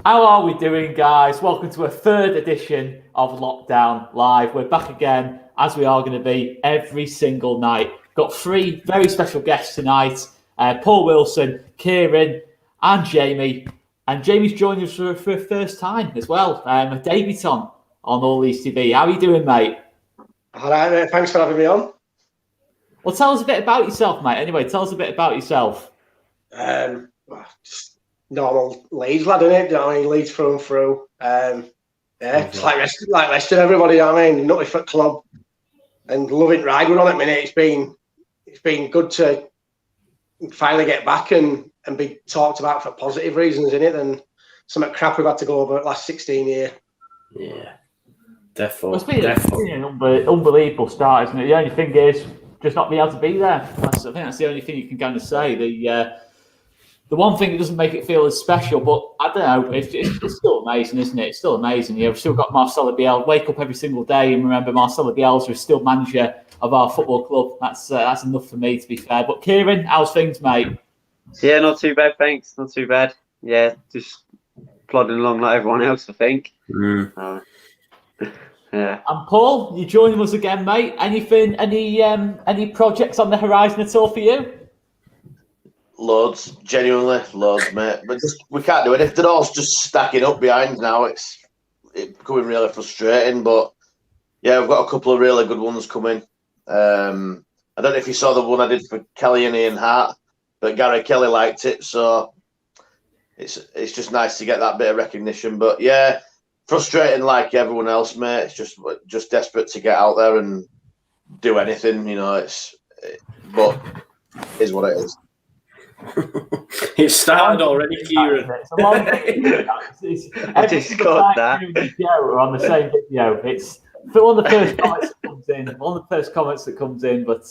How are we doing, guys? Welcome to a third edition of Lockdown Live. We're back again, as we are going to be every single night. Got three very special guests tonight. Paul Wilson, Kieran and Jamie. And Jamie's joining us for a first time as well. A debutant on ALLLEEDSTV. How are you doing, mate? All right, mate. Thanks for having me on. Well, tell us a bit about yourself, mate. Anyway, tell us a bit about yourself. Just normal Leeds lad, innit? You know what I mean? Leeds through and through. It's like rest of everybody, you know what I mean? Nutty Foot Club. And loving Ridwood on it, minute. It's been good to finally get back and be talked about for positive reasons, innit? And some crap we've had to go over the last 16 years. Yeah, definitely. It's been an unbelievable start, isn't it? The only thing is just not being able to be there. I think that's the only thing you can kind of say. The one thing that doesn't make it feel as special, but I don't know, it's still amazing, isn't it? It's still amazing. You've still got Marcelo Bielsa. Wake up every single day and remember Marcelo Bielsa is still manager of our football club. That's enough for me, to be fair. But Kieran, how's things, mate? Yeah, not too bad, thanks. Not too bad. Yeah, just plodding along like everyone else, I think. Yeah. And Paul, you joining us again, mate? Any projects on the horizon at all for you? Loads, genuinely loads, mate. But we can't do it if they're all just stacking up behind now. It's becoming really frustrating. But yeah, we've got a couple of really good ones coming. I don't know if you saw the one I did for Kelly and Ian Hart, but Gary Kelly liked it, so it's just nice to get that bit of recognition. But yeah, frustrating like everyone else, mate. It's just desperate to get out there and do anything, you know. But it is what it is. It started already, Kieran. I just got that. We're on the same video. It's one of the first comments that comes in. One of the first comments that comes in, but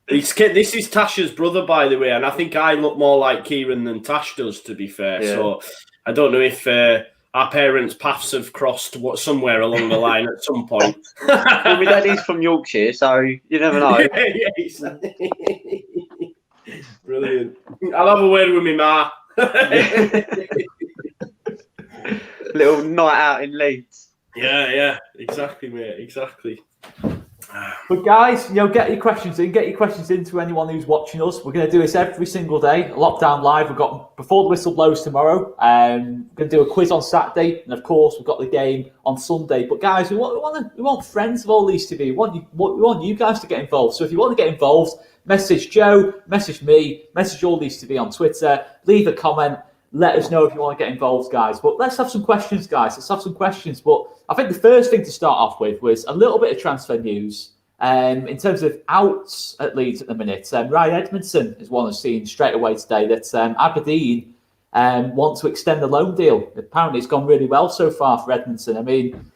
this is Tasha's brother, by the way, and I think I look more like Kieran than Tash does, to be fair. Yeah. So I don't know if our parents' paths have crossed somewhere along the line at some point. Well, my daddy's from Yorkshire, so you never know. Brilliant. I'll have a word with me ma. Little night out in Leeds. Yeah, exactly, mate, exactly. But guys, get your questions in. Get your questions in to anyone who's watching us. We're going to do this every single day. Lockdown Live. We've got Before the Whistle Blows tomorrow. We're going to do a quiz on Saturday, and of course, we've got the game on Sunday. But guys, we want friends of ALLLEEDSTV. We want you guys to get involved. So if you want to get involved, message Joe, message me, message ALLLEEDSTV on Twitter. Leave a comment. Let us know if you want to get involved, guys. But let's have some questions, guys. But I think the first thing to start off with was a little bit of transfer news in terms of outs at Leeds at the minute. Ryan Edmondson is one I've seen straight away today that Aberdeen want to extend the loan deal. Apparently, it's gone really well so far for Edmondson. I mean,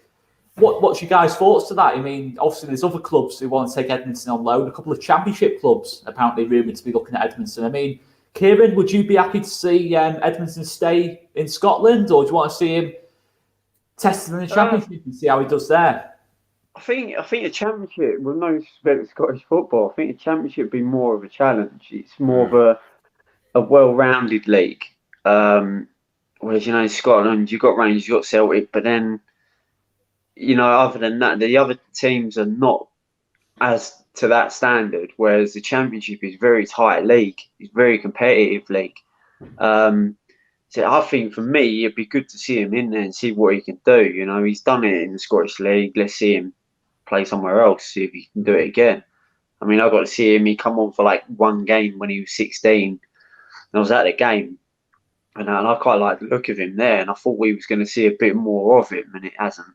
what's your guys' thoughts to that? I mean, obviously, there's other clubs who want to take Edmondson on loan. A couple of championship clubs apparently rumoured to be looking at Edmondson. I mean, Kieran, would you be happy to see Edmondson stay in Scotland, or do you want to see him tested in the championship and see how he does there? I think a championship, with no respect to Scottish football, I think a championship would be more of a challenge. It's more of a well-rounded league. Whereas, in Scotland, you've got Rangers, you've got Celtic, but then, other than that, the other teams are not as to that standard, whereas the championship is very tight league. It's very competitive league. So I think for me, it'd be good to see him in there and see what he can do. He's done it in the Scottish League. Let's see him play somewhere else, see if he can do it again. I mean, I got to see him. He come on for like one game when he was 16. And I was at the game. And I quite like the look of him there. And I thought we was going to see a bit more of him. And it hasn't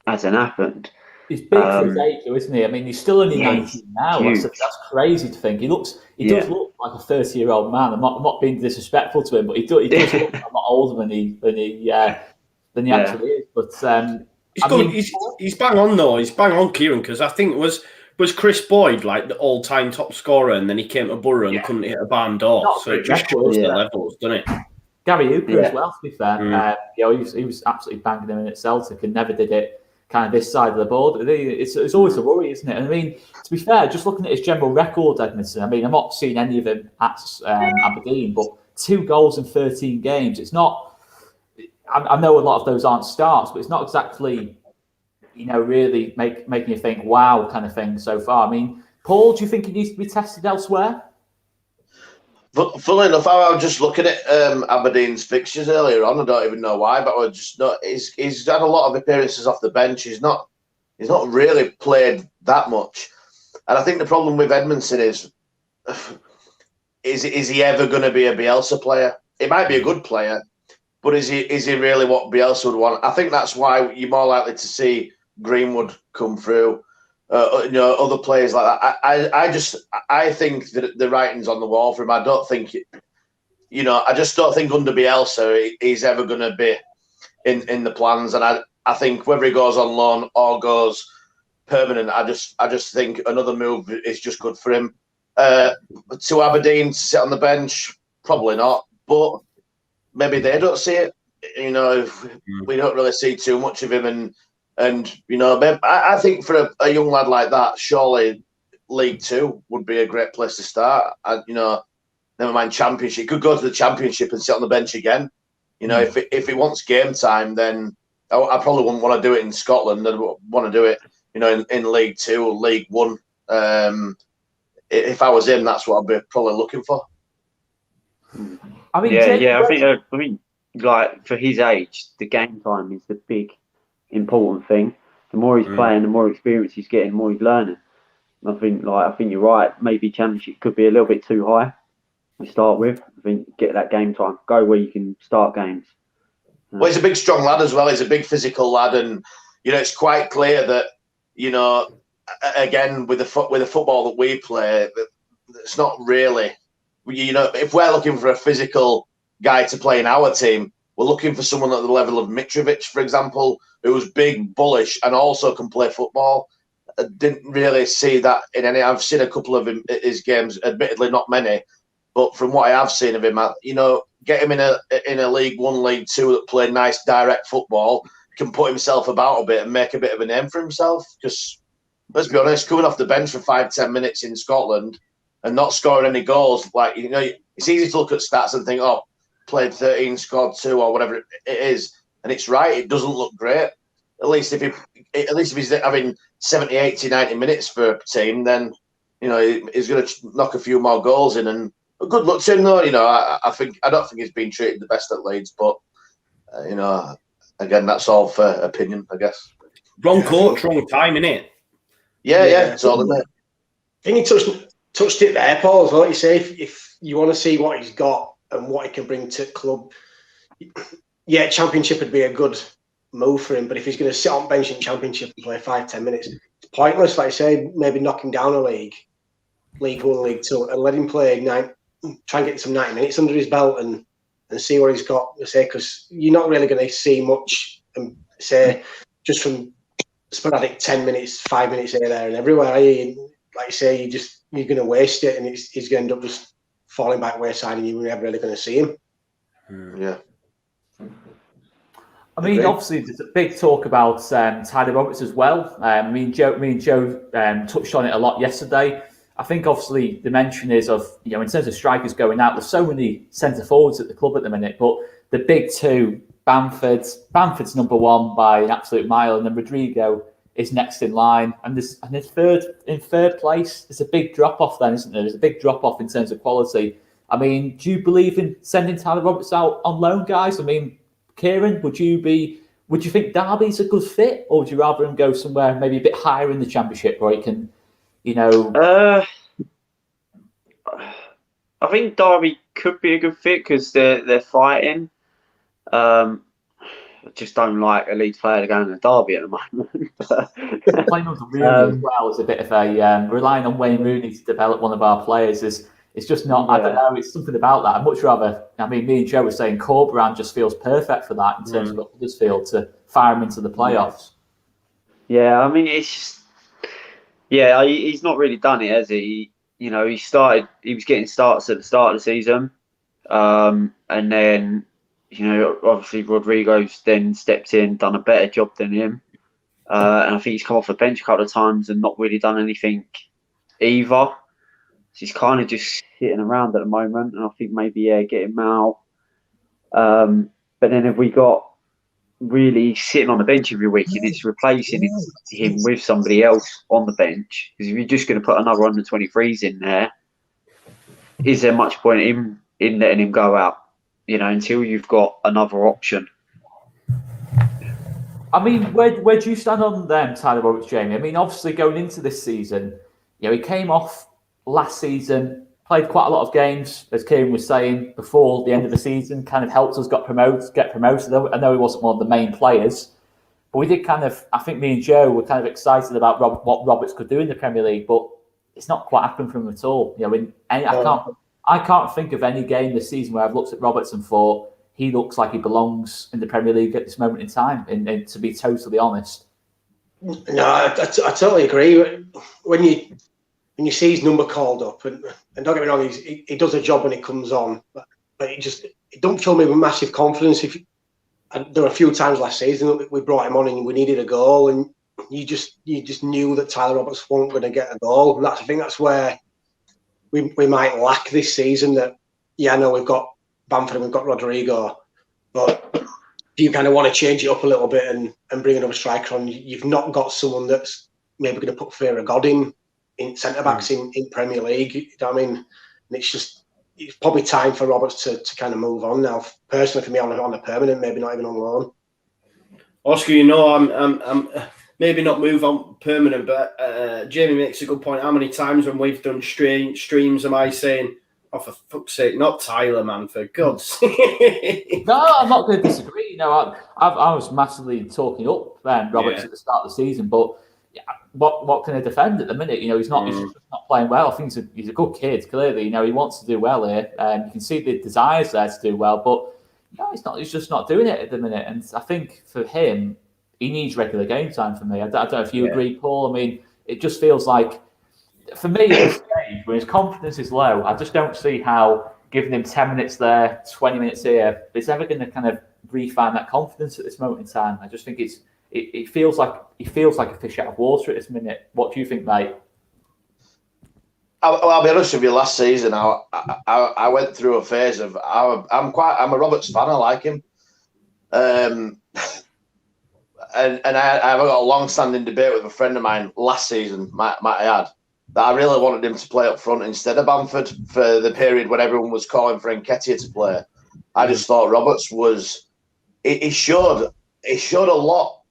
happened. He's big for his age, though, isn't he? I mean, he's still only 19 now. That's crazy to think. He does look like a 30-year-old man. I'm not being disrespectful to him, but he does look a lot older than he actually is. But he's bang on though. He's bang on, Kieran, because I think was Chris Boyd like the all-time top scorer, and then he came to Borough and couldn't hit a barn door. So it just shows the levels, doesn't it? Gary Hooper as well, to be fair. He was absolutely banging him in at Celtic and never did it kind of this side of the board. It's always a worry, isn't it? And I mean, to be fair, just looking at his general record, Edmondson, I mean, I'm not seeing any of him at Aberdeen, but 2 goals in 13 games. It's not. I know a lot of those aren't starts, but it's not exactly, really making you think, wow, kind of thing so far. I mean, Paul, do you think he needs to be tested elsewhere? Funnily enough, I was just looking at Aberdeen's fixtures earlier on. I don't even know why, but I was just not. He's had a lot of appearances off the bench. He's not really played that much, and I think the problem with Edmondson is he ever going to be a Bielsa player? He might be a good player, but is he really what Bielsa would want? I think that's why you're more likely to see Greenwood come through. Other players like that. I think that the writing's on the wall for him. I don't think, I just don't think under Bielsa he's ever going to be in the plans. And I think whether he goes on loan or goes permanent, I just think another move is just good for him. To Aberdeen to sit on the bench, probably not. But maybe they don't see it. We don't really see too much of him. And I think for a young lad like that, surely League Two would be a great place to start. Never mind Championship. He could go to the Championship and sit on the bench again. If he wants game time, then I probably wouldn't want to do it in Scotland. I'd want to do it, in League Two or League One. If I was him, that's what I'd be probably looking for. I mean, like for his age, the game time is the big important thing. The more he's playing, the more experience he's getting, the more he's learning. And I think you're right. Maybe Championship could be a little bit too high to start with. I think get that game time, go where you can start games. Well, he's a big, strong lad as well. He's a big physical lad, and it's quite clear that again with the football that we play, it's not really. If we're looking for a physical guy to play in our team, we're looking for someone at the level of Mitrovic, for example, who's big, bullish, and also can play football. I didn't really see that in any. I've seen a couple of his games, admittedly not many, but from what I have seen of him, get him in a League One, League Two that play nice, direct football, can put himself about a bit and make a bit of a name for himself. Because let's be honest, coming off the bench for 5-10 minutes in Scotland and not scoring any goals, it's easy to look at stats and think, oh, played 13, scored 2 or whatever it is, and it's right. It doesn't look great. At least if he's having 70, 80, 90 minutes for a team, then he's going to knock a few more goals in. And good luck to him, though. I don't think he's been treated the best at Leeds, but again, that's all for opinion, I guess. Wrong coach, wrong time, innit? Yeah, it's all in there. I think he touched it there, Paul, as well. You say if you want to see what he's got and what he can bring to the club, Championship would be a good move for him. But if he's going to sit on bench in Championship and play 5-10 minutes, it's pointless. Like I say, maybe knock him down a League 1, League 2, and let him play try and get some 90 minutes under his belt and see what he's got to say. Because you're not really going to see much, and say just from sporadic 10 minutes, 5 minutes here, there, and everywhere. Like you say, you're going to waste it, and he's going to end up just falling back wayside, and you're never really going to see him. Yeah. I mean, obviously, there's a big talk about Tyler Roberts as well. Me and Joe touched on it a lot yesterday. I think, obviously, the mention is of, in terms of strikers going out, there's so many centre forwards at the club at the minute, but the big two, Bamford's number one by an absolute mile, and then Rodrigo is next in line, and in third place, there's a big drop off then, isn't there? There's a big drop off in terms of quality. I mean, do you believe in sending Tyler Roberts out on loan, guys? I mean, Kieran, would you think Derby's a good fit, or would you rather him go somewhere maybe a bit higher in the Championship where he can, I think Derby could be a good fit because they're fighting. I just don't like a Leeds player going to Derby at the moment. Playing on Rooney as well is a bit of a relying on Wayne Rooney to develop one of our players it's just not. I don't know. It's something about that. I'd much rather. I mean, me and Joe were saying Corberan just feels perfect for that in terms of what Huddersfield to fire him into the playoffs. Yeah, I mean, it's just. Yeah, he's not really done it, has he? He was getting starts at the start of the season, and then. Obviously Rodrigo's then stepped in, done a better job than him. And I think he's come off the bench a couple of times and not really done anything either. So he's kind of just sitting around at the moment. And I think maybe, get him out. But then have we got really sitting on the bench every week, and it's replacing him with somebody else on the bench. Because if you're just going to put another under 23s in there, is there much point in letting him go out? You know, until you've got another option. I mean, where do you stand on them, Tyler Roberts, Jamie? I mean, obviously going into this season, you know, he came off last season, played quite a lot of games, as Kieran was saying, before the end of the season, kind of helped us get promoted. I know he wasn't one of the main players, but we did kind of, I think me and Joe were kind of excited about what Roberts could do in the Premier League, but it's not quite happened for him at all. You know, I can't think of any game this season where I've looked at Roberts and thought he looks like he belongs in the Premier League at this moment in time, and to be totally honest. No, I totally agree. When you see his number called up, and don't get me wrong, he does a job when he comes on, but it don't fill me with massive confidence. There were a few times last season that we brought him on and we needed a goal, and you just knew that Tyler Roberts wasn't going to get a goal. And I think that's where we might lack this season. That I know we've got Bamford and we've got Rodrigo, but you kind of want to change it up a little bit and bring another striker on. You've not got someone that's maybe going to put fear of God in centre backs in Premier League. You know what I mean? And it's probably time for Roberts to kind of move on now. Personally, for me, on a permanent, maybe not even on loan. Oscar, you know, I'm maybe not move on permanent, but Jamie makes a good point. How many times when we've done streams am I saying, oh, for fuck's sake, not Tyler, man, for God's sake. No, I'm not going to disagree. You know, I was massively talking up Roberts at the start of the season, but what can I defend at the minute? You know, he's just not playing well. I think he's a good kid, clearly. You know, he wants to do well here. You can see the desires there to do well, but no, he's just not doing it at the minute. And I think for him, he needs regular game time for me. I don't know if you agree, Paul. I mean, it just feels like, for me, at this stage, when his confidence is low, I just don't see how giving him 10 minutes there, 20 minutes here, it's ever going to kind of re-find that confidence at this moment in time. I just think it feels like a fish out of water at this minute. What do you think, mate? I'll be honest with you. Last season, I went through a phase of I'm a Roberts fan. I like him, and I've got a long-standing debate with a friend of mine last season, Matt Ayad, that I really wanted him to play up front instead of Bamford for the period when everyone was calling for Nketiah to play. I just thought Roberts was. He showed a lot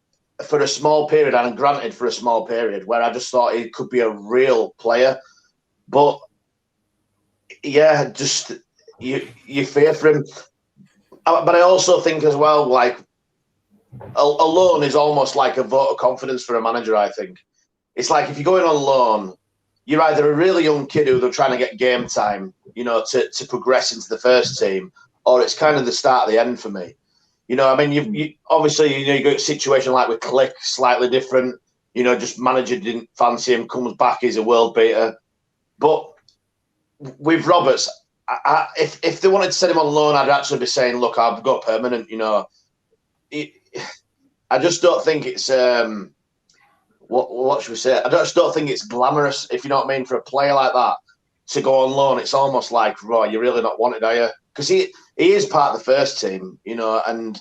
for a small period, and granted for a small period, where I just thought he could be a real player. But yeah, just you fear for him. But I also think as well, like a loan is almost like a vote of confidence for a manager. I think it's like if you're going on loan, you're either a really young kid who they're trying to get game time, you know, to progress into the first team, or it's kind of the start of the end for me. You know, I mean, you obviously, you know, you got a situation like with Click, slightly different. You know, just manager didn't fancy him, comes back, he's a world beater. But with Roberts, if they wanted to send him on loan, I'd actually be saying, look, I've got permanent. You know, I just don't think it's what should we say? I just don't think it's glamorous, if you know what I mean, for a player like that to go on loan. It's almost like, right, you're really not wanted, are you? Because he is part of the first team, you know, and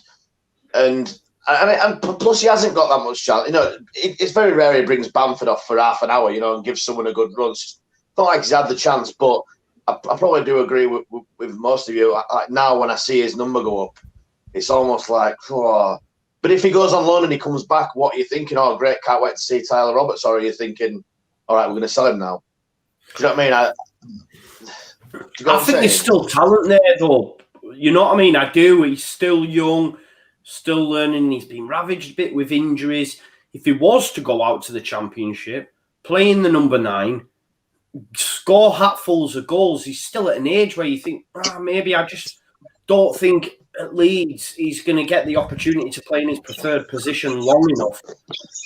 plus he hasn't got that much chance. You know, it's very rare he brings Bamford off for half an hour, you know, and gives someone a good run. It's not like he's had the chance, but I probably do agree with most of you. Like now, when I see his number go up, it's almost like, oh. But if he goes on loan and he comes back, what are you thinking? Oh, great, can't wait to see Tyler Roberts. Or are you thinking, all right, we're going to sell him now? Do you know what I mean? I think there's still talent there, though. You know what I mean? I do. He's still young, still learning. He's been ravaged a bit with injuries. If he was to go out to the Championship, play in the number 9, score hatfuls of goals, he's still at an age where you think, maybe I just don't think at Leeds he's going to get the opportunity to play in his preferred position long enough.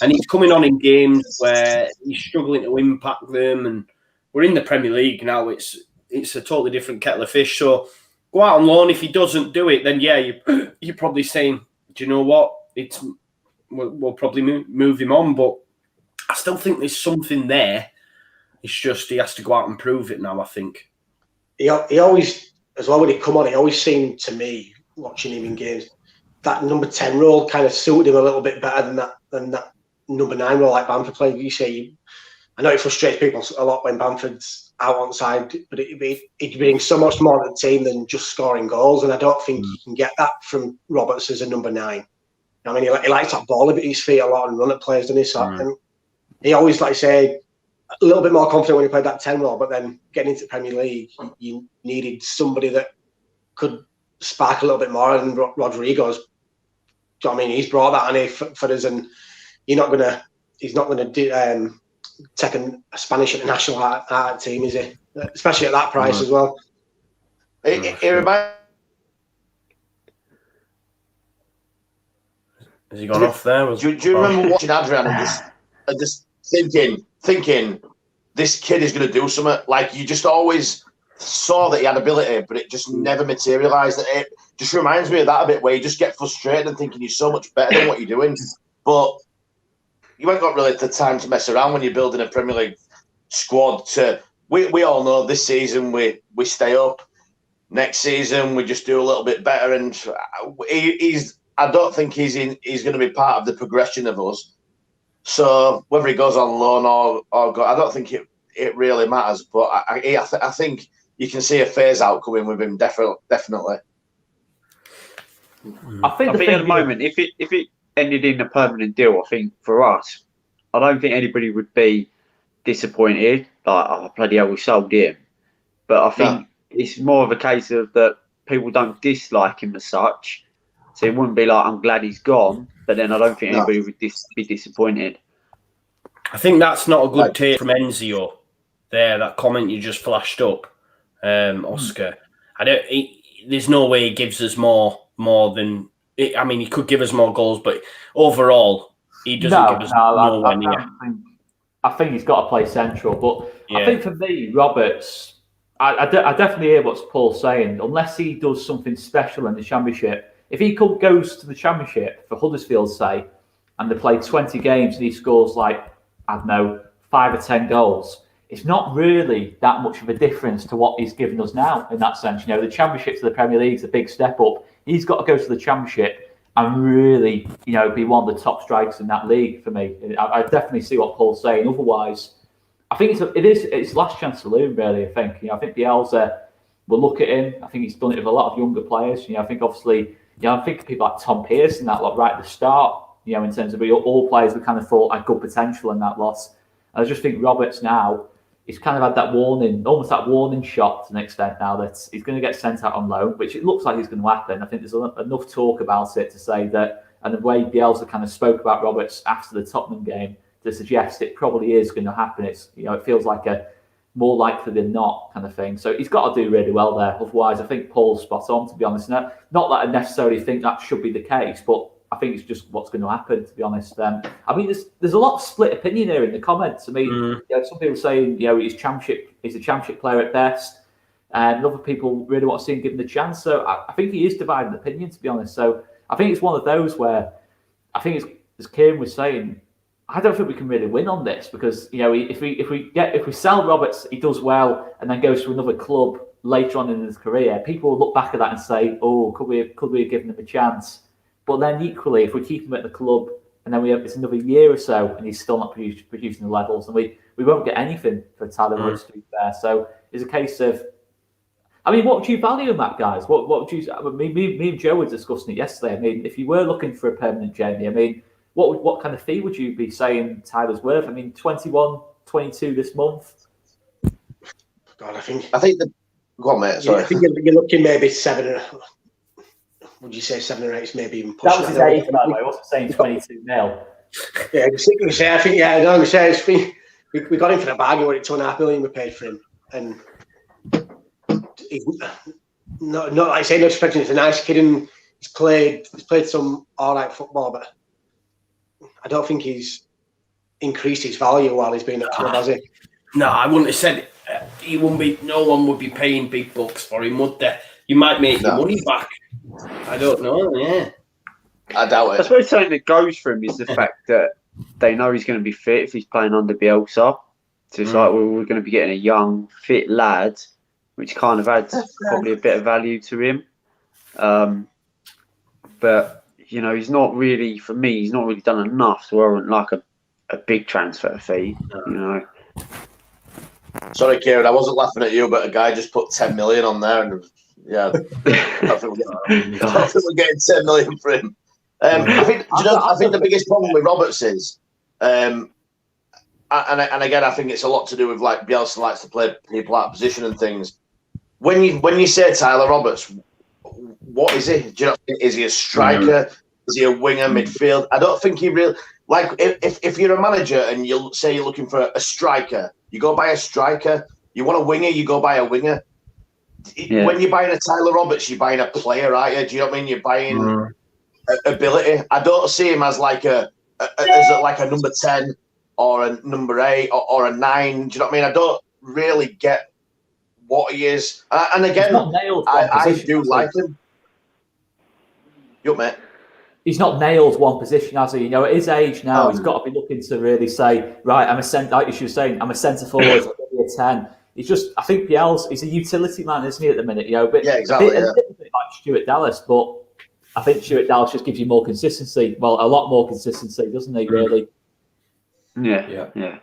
And he's coming on in games where he's struggling to impact them. And we're in the Premier League now. It's a totally different kettle of fish. So go out on loan. If he doesn't do it, then yeah, you're probably saying, do you know what? We'll probably move him on. But I still think there's something there. It's just he has to go out and prove it now, I think. He always, as well, when he come on, he always seemed to me, watching him in games, that number 10 role kind of suited him a little bit better than that number 9 role like Bamford played. You say, I know it frustrates people a lot when Bamford's out on side, but it brings so much more to the team than just scoring goals. And I don't think you can get that from Roberts as a number 9. I mean, he likes that ball at his feet a lot and run at players, doesn't he? So, and he always, like I say, a little bit more confident when he played that 10 role, but then getting into the Premier League, you needed somebody that could spark a little bit more. And Rodrigo's, I mean, he's brought that on for us, and he's not gonna take a Spanish international out team, is he? Especially at that price as well. It reminds. Has he gone off there? Do you remember watching Adrian and just thinking this kid is going to do something? Like, you just always saw that he had ability, but it just never materialised. It just reminds me of that a bit, where you just get frustrated and thinking you're so much better than what you're doing, but you ain't got really the time to mess around when you're building a Premier League squad. We all know this season we stay up. Next season we just do a little bit better, and I don't think he's going to be part of the progression of us. So whether he goes on loan or go, I don't think it really matters. But I think you can see a phase out coming with him, definitely. I think at the moment, if it ended in a permanent deal, I think for us, I don't think anybody would be disappointed. Like, oh, bloody hell, we sold him. But I think it's more of a case of that people don't dislike him as such. So it wouldn't be like, I'm glad he's gone, but then I don't think anybody would be disappointed. I think that's not a good take from Enzio there, that comment you just flashed up, Oscar. There's no way he gives us more than... I mean, he could give us more goals, but overall, he doesn't give us nowhere near. I think he's got to play central, but I think for me, Roberts, I definitely hear what Paul's saying. Unless he does something special in the Championship, if he goes to the Championship, for Huddersfield's sake, and they play 20 games and he scores like, I don't know, 5 or 10 goals, it's not really that much of a difference to what he's given us now in that sense. You know, the Championship to the Premier League is a big step up. He's got to go to the Championship and really, you know, be one of the top strikers in that league for me. I definitely see what Paul's saying. Otherwise, I think it's last chance saloon, really. I think Bielsa will look at him. I think he's done it with a lot of younger players. I think obviously, I think people like Tom Pearson, that lot right at the start, in terms of all players we kind of thought had good potential in that loss. And I just think Roberts now, he's kind of had that almost that warning shot to an extent now that he's going to get sent out on loan, which it looks like is going to happen. I think there's enough talk about it to say that, and the way Bielsa kind of spoke about Roberts after the Tottenham game to suggest it probably is going to happen. It's, it feels like a more likely than not kind of thing. So he's got to do really well there. Otherwise, I think Paul's spot on, to be honest. Not that I necessarily think that should be the case, but I think it's just what's going to happen, to be honest. I mean, there's a lot of split opinion here in the comments. I mean, some people saying, he's a championship player at best, and other people really want to see him given the chance. So I think he is divided opinion, to be honest. So I think it's one of those where I think it's, as Kieran was saying, I don't think we can really win on this because if we sell Roberts, he does well, and then goes to another club later on in his career, people will look back at that and say, "Oh, could we have given him a chance?" But then equally, if we keep him at the club and then we have it's another year or so and he's still not producing the levels, and we won't get anything for Tyler Woods, to be fair. So it's a case of, I mean, what would you value in that, guys? What would you? I mean, me and Joe were discussing it yesterday. I mean, if you were looking for a permanent Jamie, I mean, what kind of fee would you be saying Tyler's worth? I mean, 21, 22 this month. God, I think go on, mate. Sorry. I think you're looking maybe 7. Would you say 7 or 8? Maybe even push that was his age, by the way. I wasn't saying 22 mil. Yeah, I think we got him for a bargain. What, $2.5 million we paid for him, and he's not like I say, no expecting. He's a nice kid and he's played some all right football, but I don't think he's increased his value while he's been at club, has he? No, I wouldn't have said he wouldn't be. No one would be paying big bucks for him, would they? You might make your money back. I don't know. Yeah, I doubt it. I suppose something that goes for him is the fact that they know he's going to be fit if he's playing under Bielsa. So it's like we're going to be getting a young, fit lad, which kind of adds probably a bit of value to him. But you know, he's not really, for me, he's not really done enough to warrant like a big transfer fee, you know. Sorry, Kieran, I wasn't laughing at you, but a guy just put 10 million on there, and I think we're getting 10 million for him. I think the biggest problem with Roberts is, and again, I think it's a lot to do with like Bielsa likes to play people out of position and things. When you say Tyler Roberts, what is he? Do you know? Is he a striker? Is he a winger, midfield? I don't think he really like. If you're a manager and you say you're looking for a striker, you go buy a striker. You want a winger, you go buy a winger. Yeah. When you're buying a Tyler Roberts, you're buying a player, aren't you? Do you know what I mean? You're buying ability. I don't see him as like a number 10 or a number 8 or a 9. Do you know what I mean? I don't really get what he is. And again, I do like him. Yup, mate. He's not nailed one position, has he? You know, at his age now, he's got to be looking to really say, right, I'm a centre, like you were saying, I'm a centre forward, I'll be a 10. He's just, I think he's a utility man, isn't he, at the minute? You know, but yeah, exactly. A little bit like Stuart Dallas, but I think Stuart Dallas just gives you more consistency. Well, a lot more consistency, doesn't he, really? Yeah.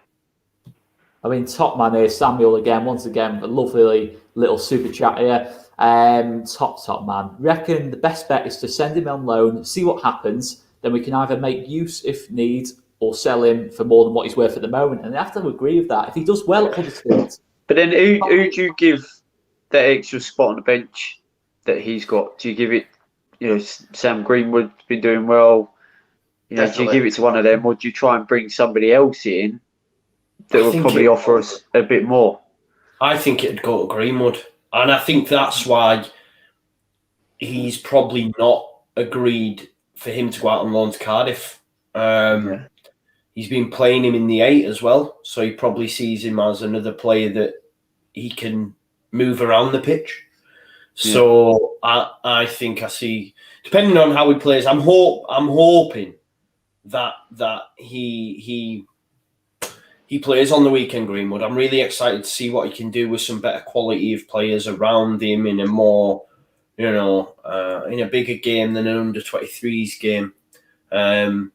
I mean, top man here, Samuel again, once again, a lovely little super chat here. Top man. Reckon the best bet is to send him on loan, see what happens. Then we can either make use if need or sell him for more than what he's worth at the moment. And I have to agree with that. If he does well at Huddersfield. But then who do you give that extra spot on the bench that he's got? Do you give it, you know, Sam Greenwood's been doing well. You know, do you give it to one of them, or do you try and bring somebody else in that will probably offer us a bit more? I think it'd go to Greenwood. And I think that's why he's probably not agreed for him to go out on loan to Cardiff. He's been playing him in the 8 as well, so he probably sees him as another player that he can move around the pitch. So I think I see, depending on how he plays, I'm hoping that he plays on the weekend, Greenwood. I'm really excited to see what he can do with some better quality of players around him in a more, in a bigger game than an under-23s game. But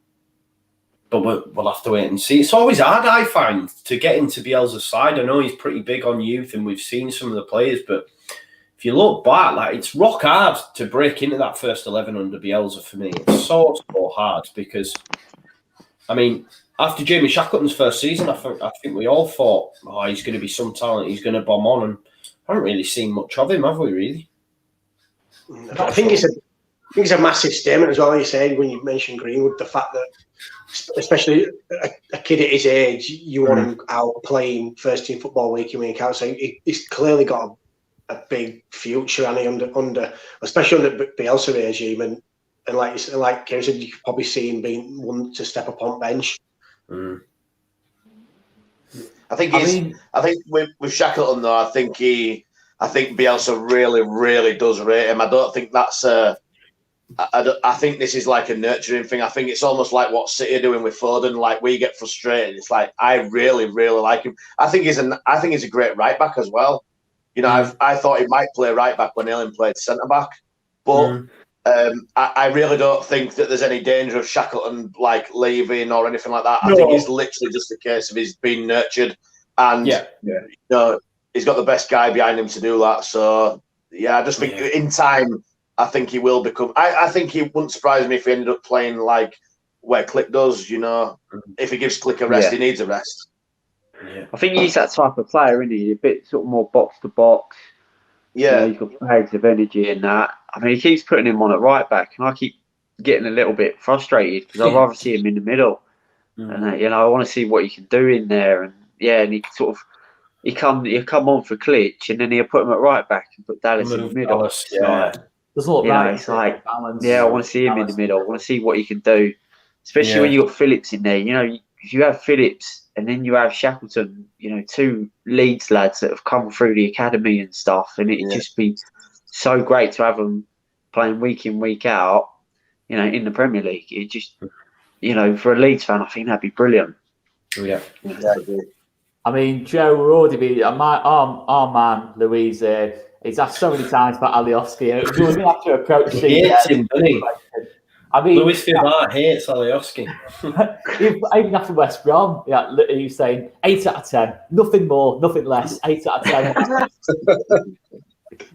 we'll have to wait and see. It's always hard, I find, to get into Bielsa's side. I know he's pretty big on youth, and we've seen some of the players, but if you look back, like, it's rock hard to break into that first 11 under Bielsa for me. It's so hard because, I mean, after Jamie Shackleton's first season, I think we all thought, he's going to be some talent, he's going to bomb on, and I haven't really seen much of him, have we, really? I think it's a massive statement as well, like you said, when you mentioned Greenwood, the fact that, especially a kid at his age, you want him out playing first-team football week in, week out, so he's clearly got a big future, and especially under Bielsa regime, and like Kieran said, you could probably see him being one to step up on bench. I think with Shackleton though, I think Bielsa really, really does rate him. I don't think that's I think this is like a nurturing thing. I think it's almost like what City are doing with Foden. Like, we get frustrated. It's like, I really, really like him. I think he's a great right back as well. You know, I thought he might play right back when Ellen played centre back, but I really don't think that there's any danger of Shackleton like leaving or anything like that. I think it's literally just a case of he's being nurtured, and you know, he's got the best guy behind him to do that. So I just think in time, I think he will become. I think he wouldn't surprise me if he ended up playing like where Click does. You know, if he gives Click a rest, he needs a rest. Yeah. I think he's that type of player, isn't he? A bit sort of more box to box. Yeah, he's got bags of energy in that. I mean, he keeps putting him on at right back, and I keep getting a little bit frustrated because I'd rather see him in the middle. And I want to see what he can do in there. And and he sort of he'll come on for Klitsch, and then he'll put him at right back and put Dallas in the middle. There's a lot of it's like balance. I want to see him in the middle. I want to see what he can do, especially when you got Phillips in there. You know, if you have Phillips and then you have Shackleton, you know, 2 Leeds lads that have come through the academy and stuff, and it'd just be so great to have them playing week in, week out, you know, in the Premier League. It just, you know, for a Leeds fan, I think that'd be brilliant. Yeah, exactly. I mean, Joe, we're already our man Louise he's asked so many times about ALLLEEDSTV. We're going to have to approach him. I mean, Luis Villar hates Alioski. even after West Brom, he's saying 8 out of 10, nothing more, nothing less, 8 out of 10.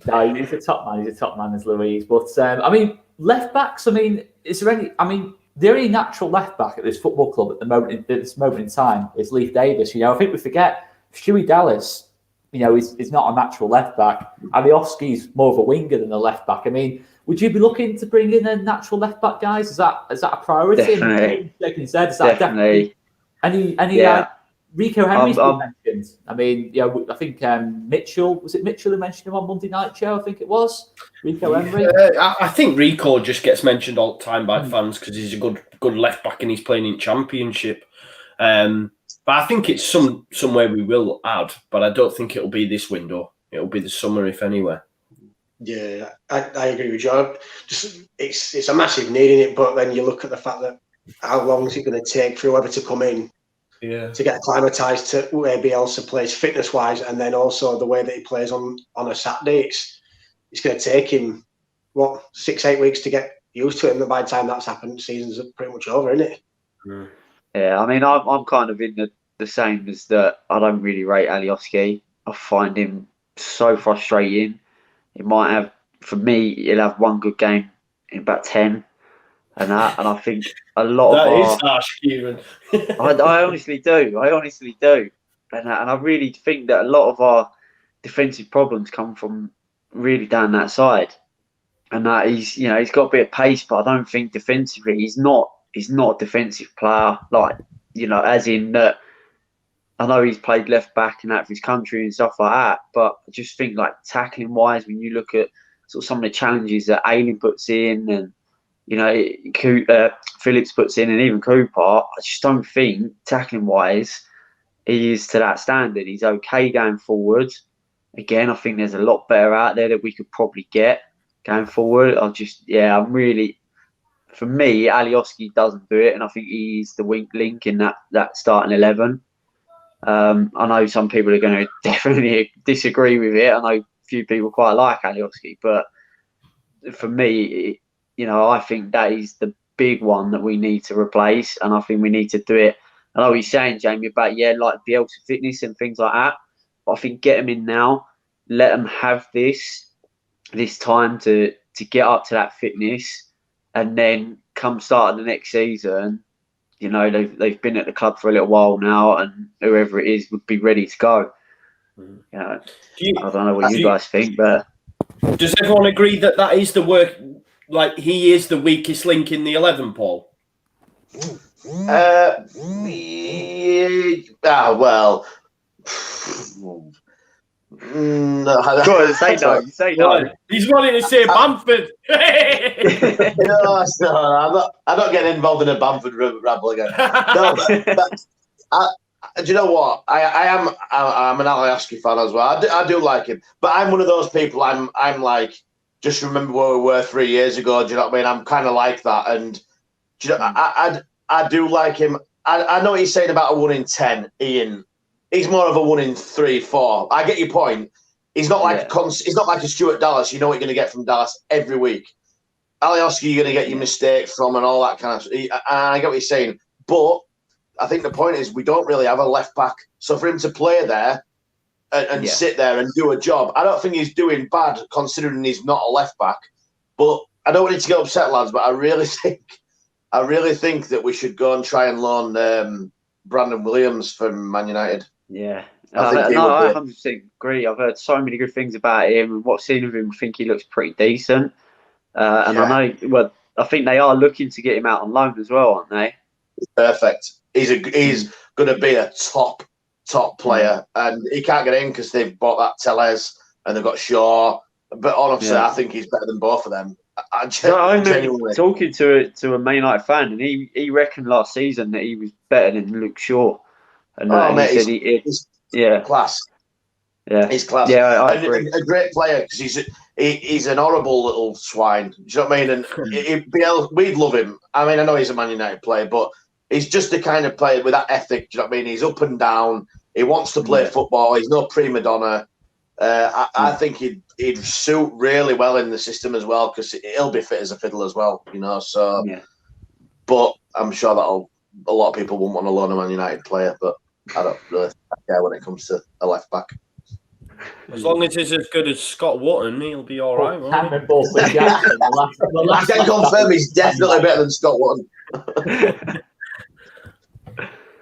No, he's a top man. He's a top man, as Louise. But I mean, left backs. I mean, is there any? I mean, the only natural left back at this football club at the moment, at this moment in time, is Leif Davis. You know, I think we forget Stewie Dallas. You know, is not a natural left back. Alioski's more of a winger than a left back. I mean, would you be looking to bring in a natural left back, guys? Is that a priority? Definitely. Is that definitely. Any Rico Henry's been mentioned. I mean, I think Mitchell, was it Mitchell who mentioned him on Monday Night Show? I think it was Rico Henry. I think Rico just gets mentioned all the time by fans because he's a good left back and he's playing in Championship. But I think it's somewhere we will add, but I don't think it'll be this window. It'll be the summer, if anywhere. Yeah, I agree with you. Just it's a massive need in it, but then you look at the fact that how long is it going to take for whoever to come in to get acclimatised to where Bielsa plays fitness-wise, and then also the way that he plays on a Saturday. It's going to take him, 6-8 weeks to get used to it, and by the time that's happened, season's pretty much over, isn't it? Yeah, I mean, I'm kind of in the same as that. I don't really rate Alioski. I find him so frustrating. He might have, for me, he'll have one good game in about 10. And I think a lot that of is harsh, Kieran. I honestly do. And I really think that a lot of our defensive problems come from really down that side. And that he's got a bit of pace, but I don't think defensively he's not a defensive player. Like, as in that. I know he's played left back and that for his country and stuff like that, but I just think like tackling wise, when you look at sort of some of the challenges that Aileen puts in and Phillips puts in and even Cooper, I just don't think tackling wise he is to that standard. He's okay going forward. Again, I think there's a lot better out there that we could probably get going forward. I'm really, for me, Alioski doesn't do it, and I think he's the weak link in that starting 11. I know some people are going to definitely disagree with it. I know a few people quite like Alioski, but for me, I think that is the big one that we need to replace, and I think we need to do it. I know what you're saying, Jamie, about like Bielsa fitness and things like that, but I think get them in now, let them have this time to get up to that fitness, and then come start of the next season. They've been at the club for a little while now, and whoever it is would be ready to go. I don't know what you guys think, but does everyone agree that is the work? Like, he is the weakest link in the 11, Paul? Well. Go on, say no. Say no. He's wanting to say Bamford. No, I'm not getting involved in a Bamford rabble again. No, do you know what? I'm an Alioski fan as well. I do like him, but I'm one of those people. I'm like, just remember where we were 3 years ago. Do you know what I mean? I'm kind of like that, and do you know, I do like him. I know what he's saying about a 1 in 10, Ian. He's more of a 1 in 3, 4. I get your point. He's not like he's not like a Stuart Dallas. You know what you're going to get from Dallas every week. Alioski, you're going to get your mistakes from and all that kind of stuff. I get what you're saying. But I think the point is we don't really have a left back. So for him to play there and sit there and do a job, I don't think he's doing bad considering he's not a left back. But I don't want you to get upset, lads, but I really think that we should go and try and loan Brandon Williams from Man United. Yeah. I 100% agree. I've heard so many good things about him, and what I've seen of him, I think he looks pretty decent. I know, I think they are looking to get him out on loan as well, aren't they? Perfect. He's going to be a top player, and he can't get in because they've bought that Tellez and they've got Shaw. But honestly, I think he's better than both of them. I remember talking to a Man United fan, and he reckoned last season that he was better than Luke Shaw. And he's class. Yeah, he's class. Yeah, I agree. A great player because he's an horrible little swine. Do you know what I mean? And we'd love him. I mean, I know he's a Man United player, but he's just the kind of player with that ethic. Do you know what I mean? He's up and down. He wants to play football. He's no prima donna. I think he'd suit really well in the system as well, because he'll be fit as a fiddle as well, you know. So, Yeah. But I'm sure a lot of people wouldn't want to loan a Man United player, but I don't really care when it comes to a left back. As long as he's as good as Scott Wotton, he'll be all right, won't he? Cameron Borthwick Jackson, I can confirm he's definitely better than Scott Wotton.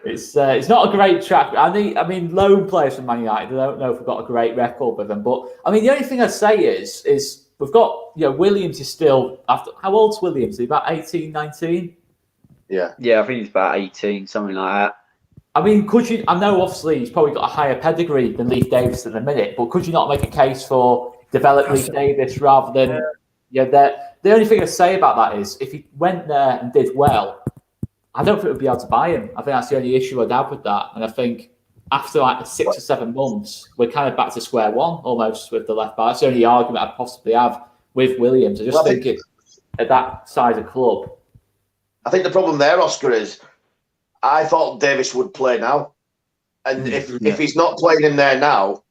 It's not a great track. I mean, loan players from Man United, I don't know if we've got a great record with them, but I mean, the only thing I'd say is we've got, Williams is still, after, how old's Williams? Is he about 18, 19? Yeah. Yeah, I think he's about 18, something like that. I mean, I know obviously he's probably got a higher pedigree than Leif Davis at the minute, but could you not make a case for develop Leif Davis rather than, the only thing I'd say about that is if he went there and did well, I don't think we'd be able to buy him. I think that's the only issue I'd have with that. And I think after like 6 or 7 months, we're kind of back to square one almost with the left back. That's the only argument I'd possibly have with Williams. I just think at that size of club. I think the problem there, Oscar, is I thought Davis would play now. And if he's not playing in there now,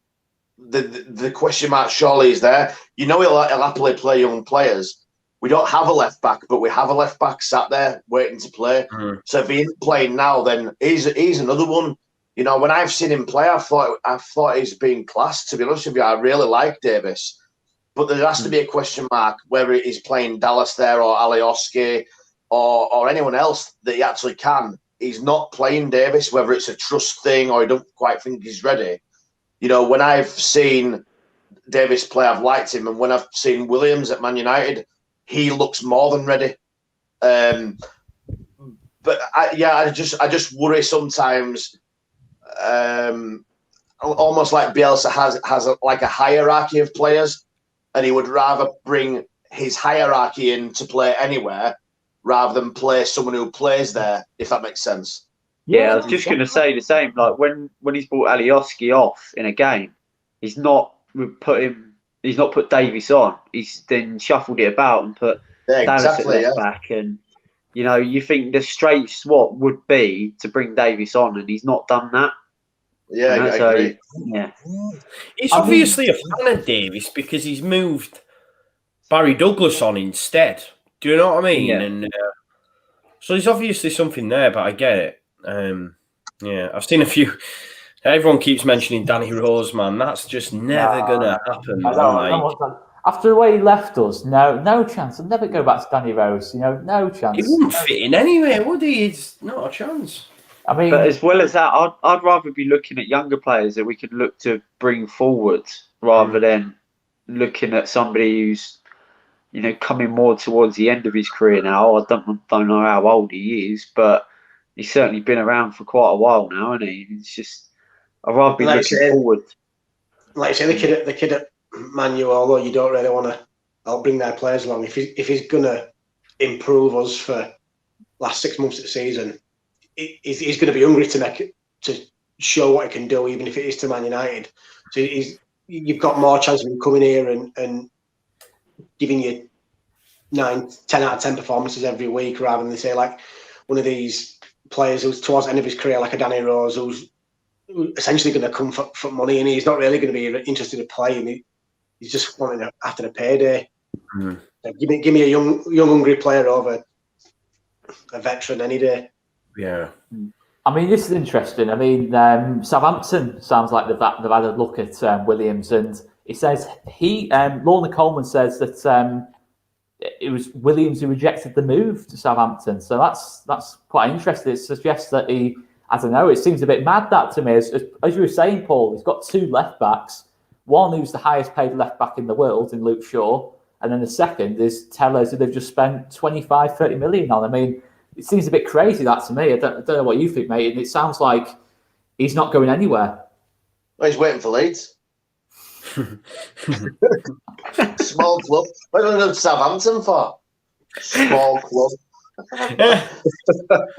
the question mark surely is there. You know he'll happily play young players. We don't have a left back, but we have a left back sat there waiting to play. So if he isn't playing now, then he's another one. You know, when I've seen him play, I've thought he's been class. To be honest with you, I really like Davis, but there has to be a question mark whether he's playing Dallas there or Alioski or anyone else that he actually can. He's not playing Davis, whether it's a trust thing or he don't quite think he's ready. You know, when I've seen Davis play, I've liked him, and when I've seen Williams at Man United, he looks more than ready. But I just worry sometimes. Almost like Bielsa has a hierarchy of players, and he would rather bring his hierarchy in to play anywhere rather than play someone who plays there, if that makes sense. Yeah, I was just going to say the same. Like when he's brought Alioski off in a game, he's not put Davies on. He's then shuffled it about and put Dallas at left back. And you think the straight swap would be to bring Davies on, and he's not done that. Yeah, I agree. Yeah, he's obviously a fan of Davies because he's moved Barry Douglas on instead. Do you know what I mean? Yeah. And so there's obviously something there, but I get it. I've seen a few. Everyone keeps mentioning Danny Rose, man. That's just never gonna happen. After the way he left us, no chance. I'll never go back to Danny Rose. No chance. He wouldn't fit in anyway, would he? It's not a chance. I mean, but as well as that, I'd rather be looking at younger players that we could look to bring forward rather than looking at somebody who's coming more towards the end of his career now. I don't know how old he is, but he's certainly been around for quite a while now, hasn't he? It's just I'd rather be looking forward. Like I say, the kid at Man U, although you don't really want to help bring their players along, if he's gonna improve us for last 6 months of the season, he's going to be hungry to show what he can do, even if it is to Man United. So you've got more chance of him coming here and giving you 9, 10 out of 10 performances every week, rather than say like one of these players who's towards the end of his career, like a Danny Rose, who's essentially going to come for money, and he's not really going to be interested in playing. He's just wanting after the payday. So give me a young hungry player over a veteran any day. Yeah. I mean, this is interesting. I mean, Southampton sounds like they've had a look at Williams, and he says Lorna Coleman says that it was Williams who rejected the move to Southampton. So that's quite interesting. It suggests that I don't know, it seems a bit mad, that to me. As you were saying, Paul, he's got 2 left backs. One who's the highest paid left back in the world in Luke Shaw, and then the second is Tellers, who they've just spent 25-30 million on. I mean, it seems a bit crazy, that to me. I don't know what you think, mate. And it sounds like he's not going anywhere. Well, he's waiting for Leeds. Small club. What are you going to Southampton for? Small club.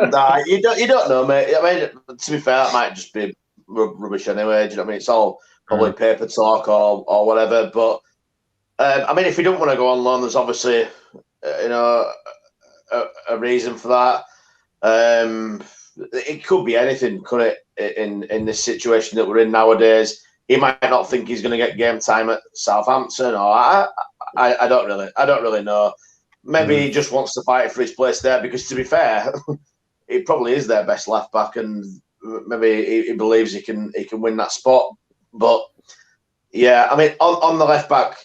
Nah, you don't know, mate. I mean, to be fair, that might just be rubbish anyway. Do you know what I mean? It's all probably paper talk or whatever. But I mean, if you don't want to go on loan, there's obviously a reason for that. It could be anything, could it? In this situation that we're in nowadays, he might not think he's going to get game time at Southampton, or I don't really know. Maybe he just wants to fight for his place there, because to be fair, he probably is their best left back, and maybe he believes he can win that spot. But yeah, I mean, on the left back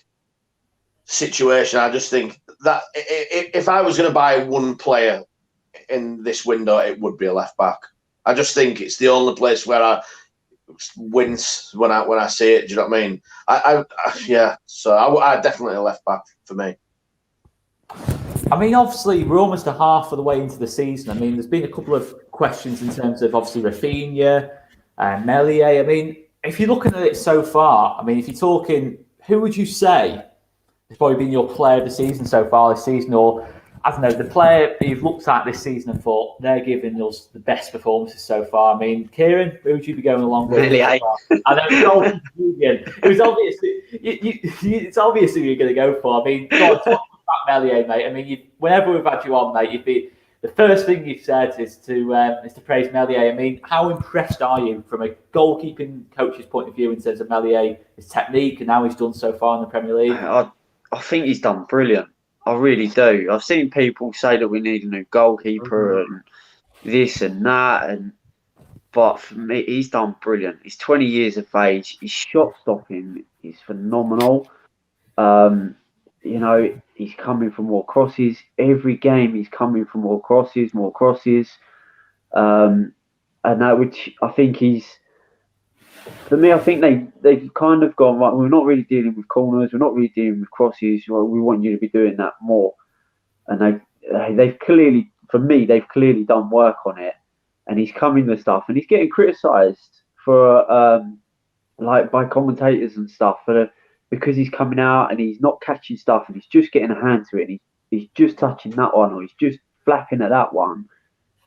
situation, I just think that if I was going to buy one player in this window, it would be a left back. I just think it's the only place where I wince when I see it. Do you know what I mean? Yeah. So I definitely a left back for me. I mean, obviously, we're almost a half of the way into the season. I mean, there's been a couple of questions in terms of obviously Rafinha and Meslier. I mean, if you're looking at it so far, I mean, if you're talking, who would you say has probably been your player of the season so far this season, or I don't know, the player you've looked at this season and thought they're giving us the best performances so far? I mean, Kieran, who would you be going along with? Really, I know it was obvious. It's obvious who you're going to go for. I mean, go on, talk about Meslier, mate. I mean, whenever we've had you on, mate, you'd be the first thing you've said is to praise Meslier. I mean, how impressed are you from a goalkeeping coach's point of view in terms of Meslier, his technique, and how he's done so far in the Premier League? I think he's done brilliant. I really do. I've seen people say that we need a new goalkeeper and this and that, but for me, he's done brilliant. He's 20 years of age. His shot stopping is phenomenal. You know, he's coming for more crosses. Every game, he's coming for more crosses. And that which I think for me, I think they've kind of gone, right, we're not really dealing with corners, we're not really dealing with crosses, well, we want you to be doing that more. And they've clearly, for me, they've clearly done work on it. And he's coming with stuff, and he's getting criticised for by commentators and stuff because he's coming out and he's not catching stuff, and he's just getting a hand to it, and he's just touching that one, or he's just flapping at that one.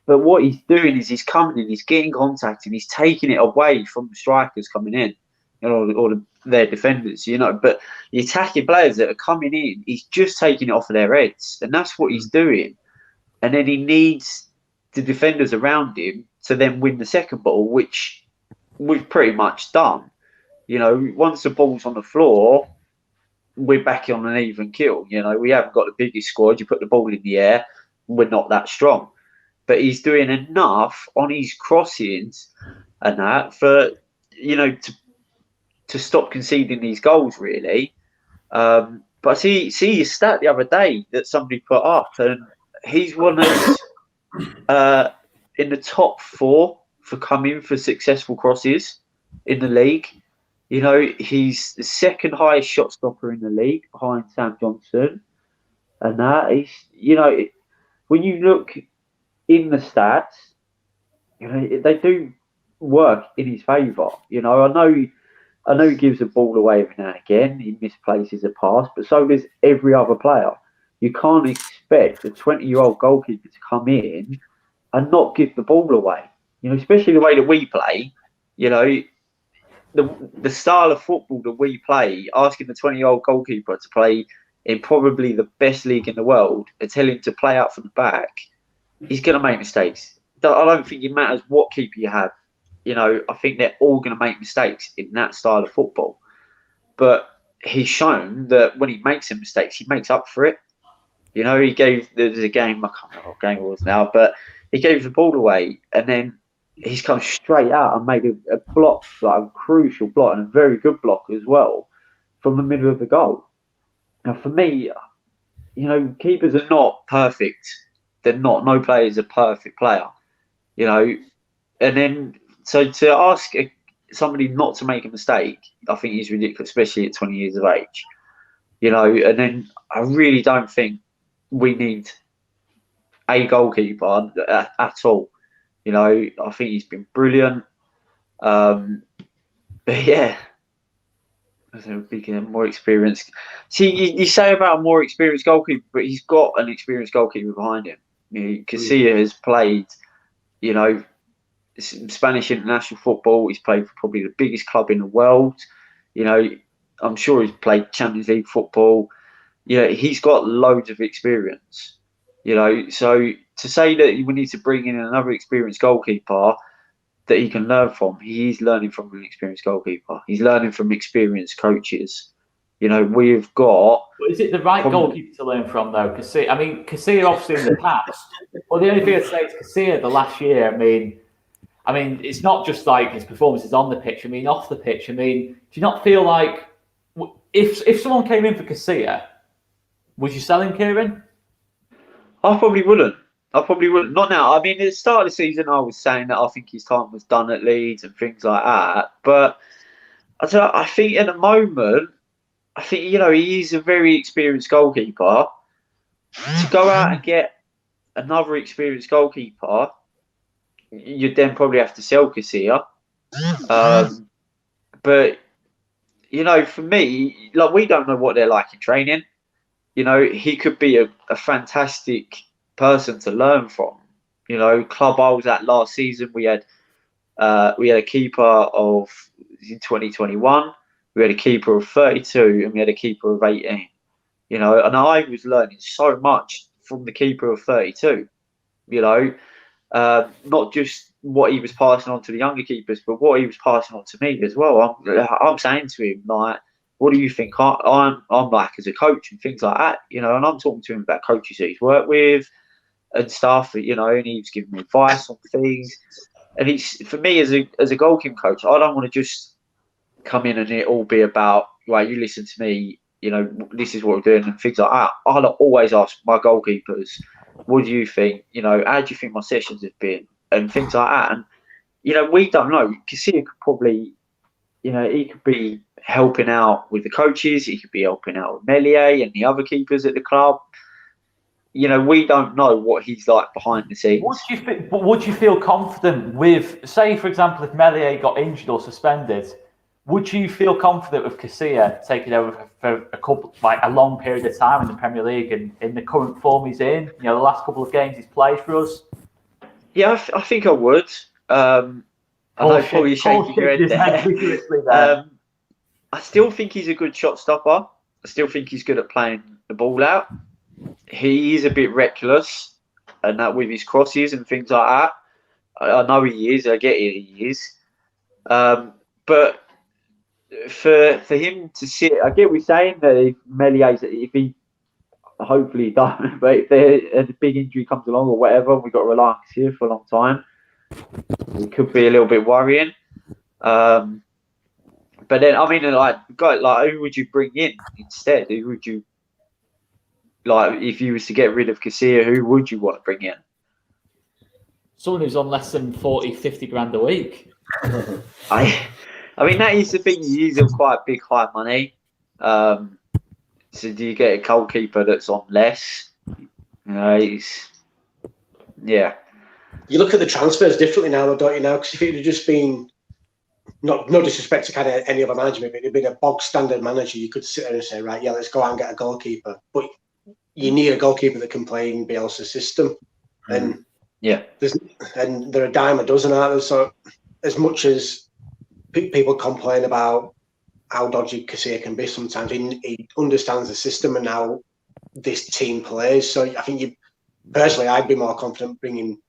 But what he's doing is he's coming in, he's getting contact, and he's taking it away from the strikers coming in, you know, or their defenders, you know. But the attacking players that are coming in, he's just taking it off of their heads, and that's what he's doing. And then he needs the defenders around him to then win the second ball, which we've pretty much done. You know, once the ball's on the floor, we're back on an even kill. You know, we haven't got the biggest squad. You put the ball in the air, we're not that strong. But he's doing enough on his crossings and that for, you know, to stop conceding these goals, really. But I see his stat the other day that somebody put up, and he's one of in the top 4 for coming for successful crosses in the league. You know, he's the second highest shot stopper in the league behind Sam Johnson. And that is, you know, when you look in the stats, you know, they do work in his favour. You know, I know he gives the ball away every now and again. He misplaces a pass, but so does every other player. You can't expect a 20-year-old goalkeeper to come in and not give the ball away. You know, especially the way that we play. You know, the style of football that we play, asking the 20-year-old goalkeeper to play in probably the best league in the world and tell him to play out from the back, he's going to make mistakes. I don't think it matters what keeper you have. You know, I think they're all going to make mistakes in that style of football. But he's shown that when he makes some mistakes, he makes up for it. You know, there's a game, I can't remember what game it was now, but he gave the ball away, and then he's come straight out and made a block, like a crucial block, and a very good block as well, from the middle of the goal. Now, for me, you know, keepers are not perfect. They're not. No player is a perfect player. You know, and then so to ask somebody not to make a mistake, I think is ridiculous, especially at 20 years of age. You know, and then I really don't think we need a goalkeeper at all. You know, I think he's been brilliant. But yeah, more experienced. See, you say about a more experienced goalkeeper, but he's got an experienced goalkeeper behind him. You know, Casilla has played, you know, Spanish international football. He's played for probably the biggest club in the world. You know, I'm sure he's played Champions League football. You know, he's got loads of experience. You know, so to say that we need to bring in another experienced goalkeeper, that he can learn from. He's learning from an experienced goalkeeper. He's learning from experienced coaches. You know, we've got. But is it the right goalkeeper to learn from, though? Casilla, I mean, Casilla obviously in the past. Well, the only thing I'd say is Casilla the last year. I mean, it's not just like his performances on the pitch. I mean, off the pitch. I mean, do you not feel like if someone came in for Casilla, would you sell him, Kieran? I probably wouldn't. Not now. I mean, at the start of the season, I was saying that I think his time was done at Leeds and things like that. But I think at the moment, I think, you know, he is a very experienced goalkeeper. To go out and get another experienced goalkeeper, you'd then probably have to sell Casilla. But, you know, for me, like, we don't know what they're like in training. You know, he could be a fantastic person to learn from. You know, club I was at last season, we had a keeper of, in 2021, we had a keeper of 32 and we had a keeper of 18. You know, and I was learning so much from the keeper of 32. You know, not just what he was passing on to the younger keepers, but what he was passing on to me as well. I'm saying to him, like, what do you think I'm like as a coach and things like that? You know, and I'm talking to him about coaches that he's worked with and stuff. You know, and he's giving me advice on things. And he's, for me as a goalkeeping coach, I don't want to just come in and it all be about, right, you listen to me, you know, this is what we're doing and things like that. I'll always ask my goalkeepers, what do you think? You know, how do you think my sessions have been? And things like that. And, you know, we don't know. Casilla could probably, you know, he could be helping out with the coaches. He could be helping out with Meslier and the other keepers at the club. You know, we don't know what he's like behind the scenes. Would you feel confident with, say, for example, if Meslier got injured or suspended, would you feel confident with Casilla taking over for a long period of time in the Premier League and in the current form he's in? You know, the last couple of games he's played for us. Yeah, I think I would. I know probably shaking your head there. I still think he's a good shot stopper. I still think he's good at playing the ball out. He is a bit reckless, and that with his crosses and things like that. I know he is. I get it. He is. But for him to sit, I get what you're saying that if Meslier, if he hopefully don't, but if a big injury comes along or whatever, we've got to rely on here for a long time. It could be a little bit worrying. But then, I mean, like, who would you bring in instead? Who would you, like, if you was to get rid of Casilla, who would you want to bring in? Someone who's on less than 40, 50 grand a week. I mean, that is the thing. He is on quite big, high money. So do you get a goalkeeper that's on less? You know, yeah. You look at the transfers differently now, don't you? Now, because if it had just been, no disrespect to kind of any other management, but it'd been a bog standard manager, you could sit there and say, right, yeah, let's go out and get a goalkeeper. But you need a goalkeeper that can play in Bielsa's system, and yeah, they're a dime a dozen, aren't they? So as much as people complain about how dodgy Casilla can be sometimes, he understands the system and how this team plays. So I think personally, I'd be more confident bringing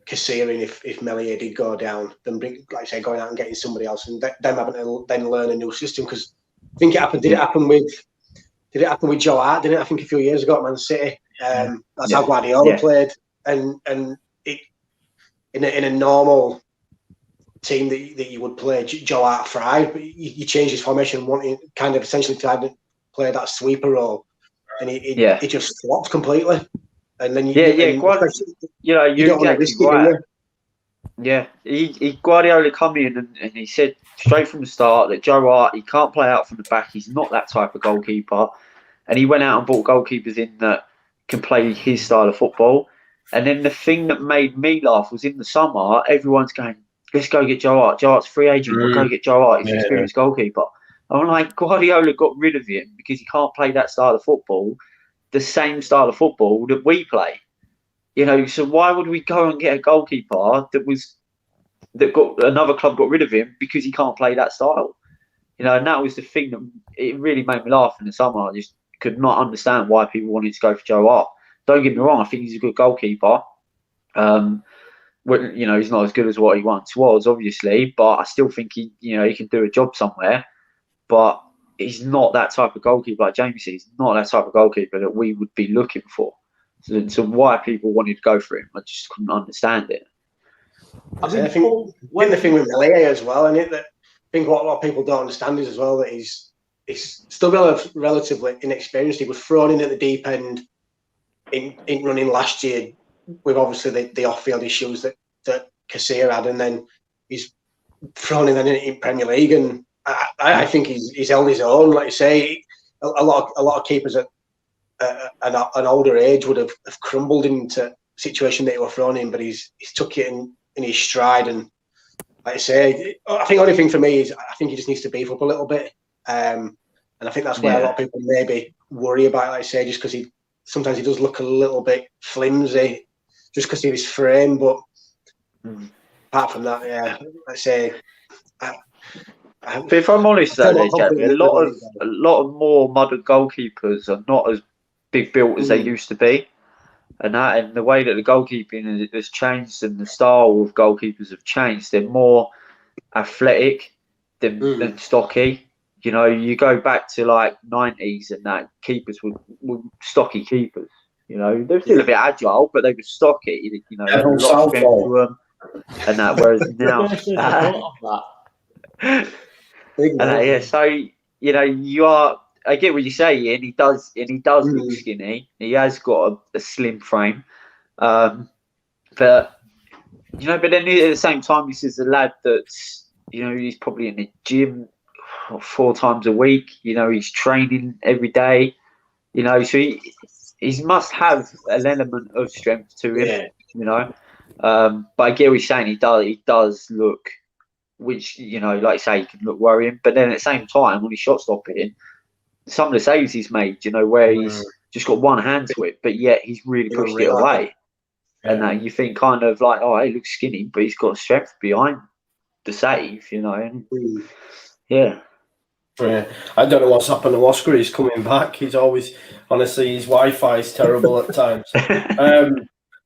Casilla in if Meslier did go down than going out and getting somebody else and them having to then learn a new system. Because I think it happened. Did it happen with Joe Hart? Didn't it? I think a few years ago at Man City. That's how Guardiola played, and it in a normal team that you would play, Joe Hart thrived, but you change his formation, wanting kind of essentially to play that sweeper role, and it just flopped completely. And then you don't want to risk it. Yeah, Guardiola come in and he said straight from the start that Joe Hart, he can't play out from the back. He's not that type of goalkeeper, and he went out and brought goalkeepers in that can play his style of football. And then the thing that made me laugh was in the summer, everyone's going, let's go get Joe Hart. Joe Hart's free agent. We'll go get Joe Hart. He's an experienced goalkeeper. I'm like, Guardiola got rid of him because he can't play that style of football, the same style of football that we play. You know, so why would we go and get a goalkeeper that got another club got rid of him because he can't play that style? You know, and that was the thing that it really made me laugh in the summer. I just could not understand why people wanted to go for Joe Hart. Don't get me wrong, I think he's a good goalkeeper. You know, he's not as good as what he once was, obviously, but I still think he can do a job somewhere. But he's not that type of goalkeeper, like Jamie said. He's not that type of goalkeeper that we would be looking for. So why people wanted to go for him, I just couldn't understand it. I think the thing with Meslier as well, and I think what a lot of people don't understand is as well that he's still relatively inexperienced. He was thrown in at the deep end in running last year with obviously the off-field issues that Kassir had, and then he's thrown in Premier League, and I think he's held his own. Like you say, a lot of keepers at an older age would have crumbled into a situation that he was thrown in, but he's took it in his stride. And like I say, I think the only thing for me is I think he just needs to beef up a little bit, and I think that's where a lot of people maybe worry about. Like I say, just because sometimes he does look a little bit flimsy, just because of his frame. But apart from that, yeah, like I say. But if I'm honest, though, Jamie, a lot of more modern goalkeepers are not as big built as they used to be, and the way that the goalkeeping has changed and the style of goalkeepers have changed. They're more athletic than stocky. You know, you go back to like 90s and that keepers were stocky keepers. You know, they're still a bit agile, but they were stocky. You know, they had a lot of strength to them, and that. Whereas now. So you know, I get what you're saying. He does look skinny. He has got a slim frame, but you know. But then at the same time, this is a lad that's he's probably in the gym 4 times a week. You know, he's training every day. You know, so he must have an element of strength to him. Yeah. You know, but I get what you're saying. He does look. Which, you know, like I say, he can look worrying. But then at the same time, when he's shot stopping, some of the saves he's made, you know, where he's just got one hand to it, but yet he's really pushed it away. Yeah. And you think kind of like, oh, he looks skinny, but he's got strength behind the save, you know. And yeah. I don't know what's happened to Oscar. He's coming back. He's always, honestly, his Wi-Fi is terrible at times.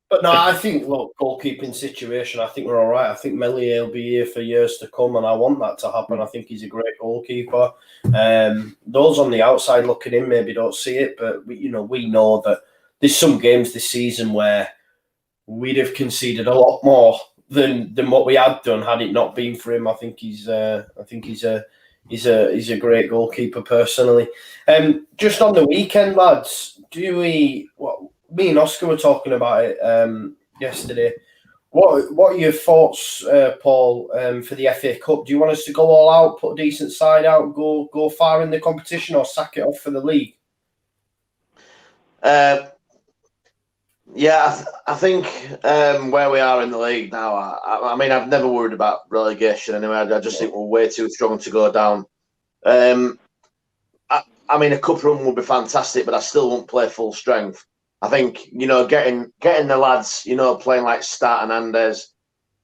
But no, I think, look, goalkeeping situation, I think we're all right. I think Meslier will be here for years to come, and I want that to happen. I think he's a great goalkeeper. Those on the outside looking in maybe don't see it, but we know that there's some games this season where we'd have conceded a lot more than what we had done had it not been for him. I think he's a great goalkeeper personally. Just on the weekend, lads, me and Oscar were talking about it yesterday. What are your thoughts, Paul, for the FA Cup? Do you want us to go all out, put a decent side out, go far in the competition, or sack it off for the league? I think where we are in the league now, I mean, I've never worried about relegation anyway. I just think we're way too strong to go down. I mean, a cup run would be fantastic, but I still won't play full strength. I think, getting the lads, playing like Start and Andes,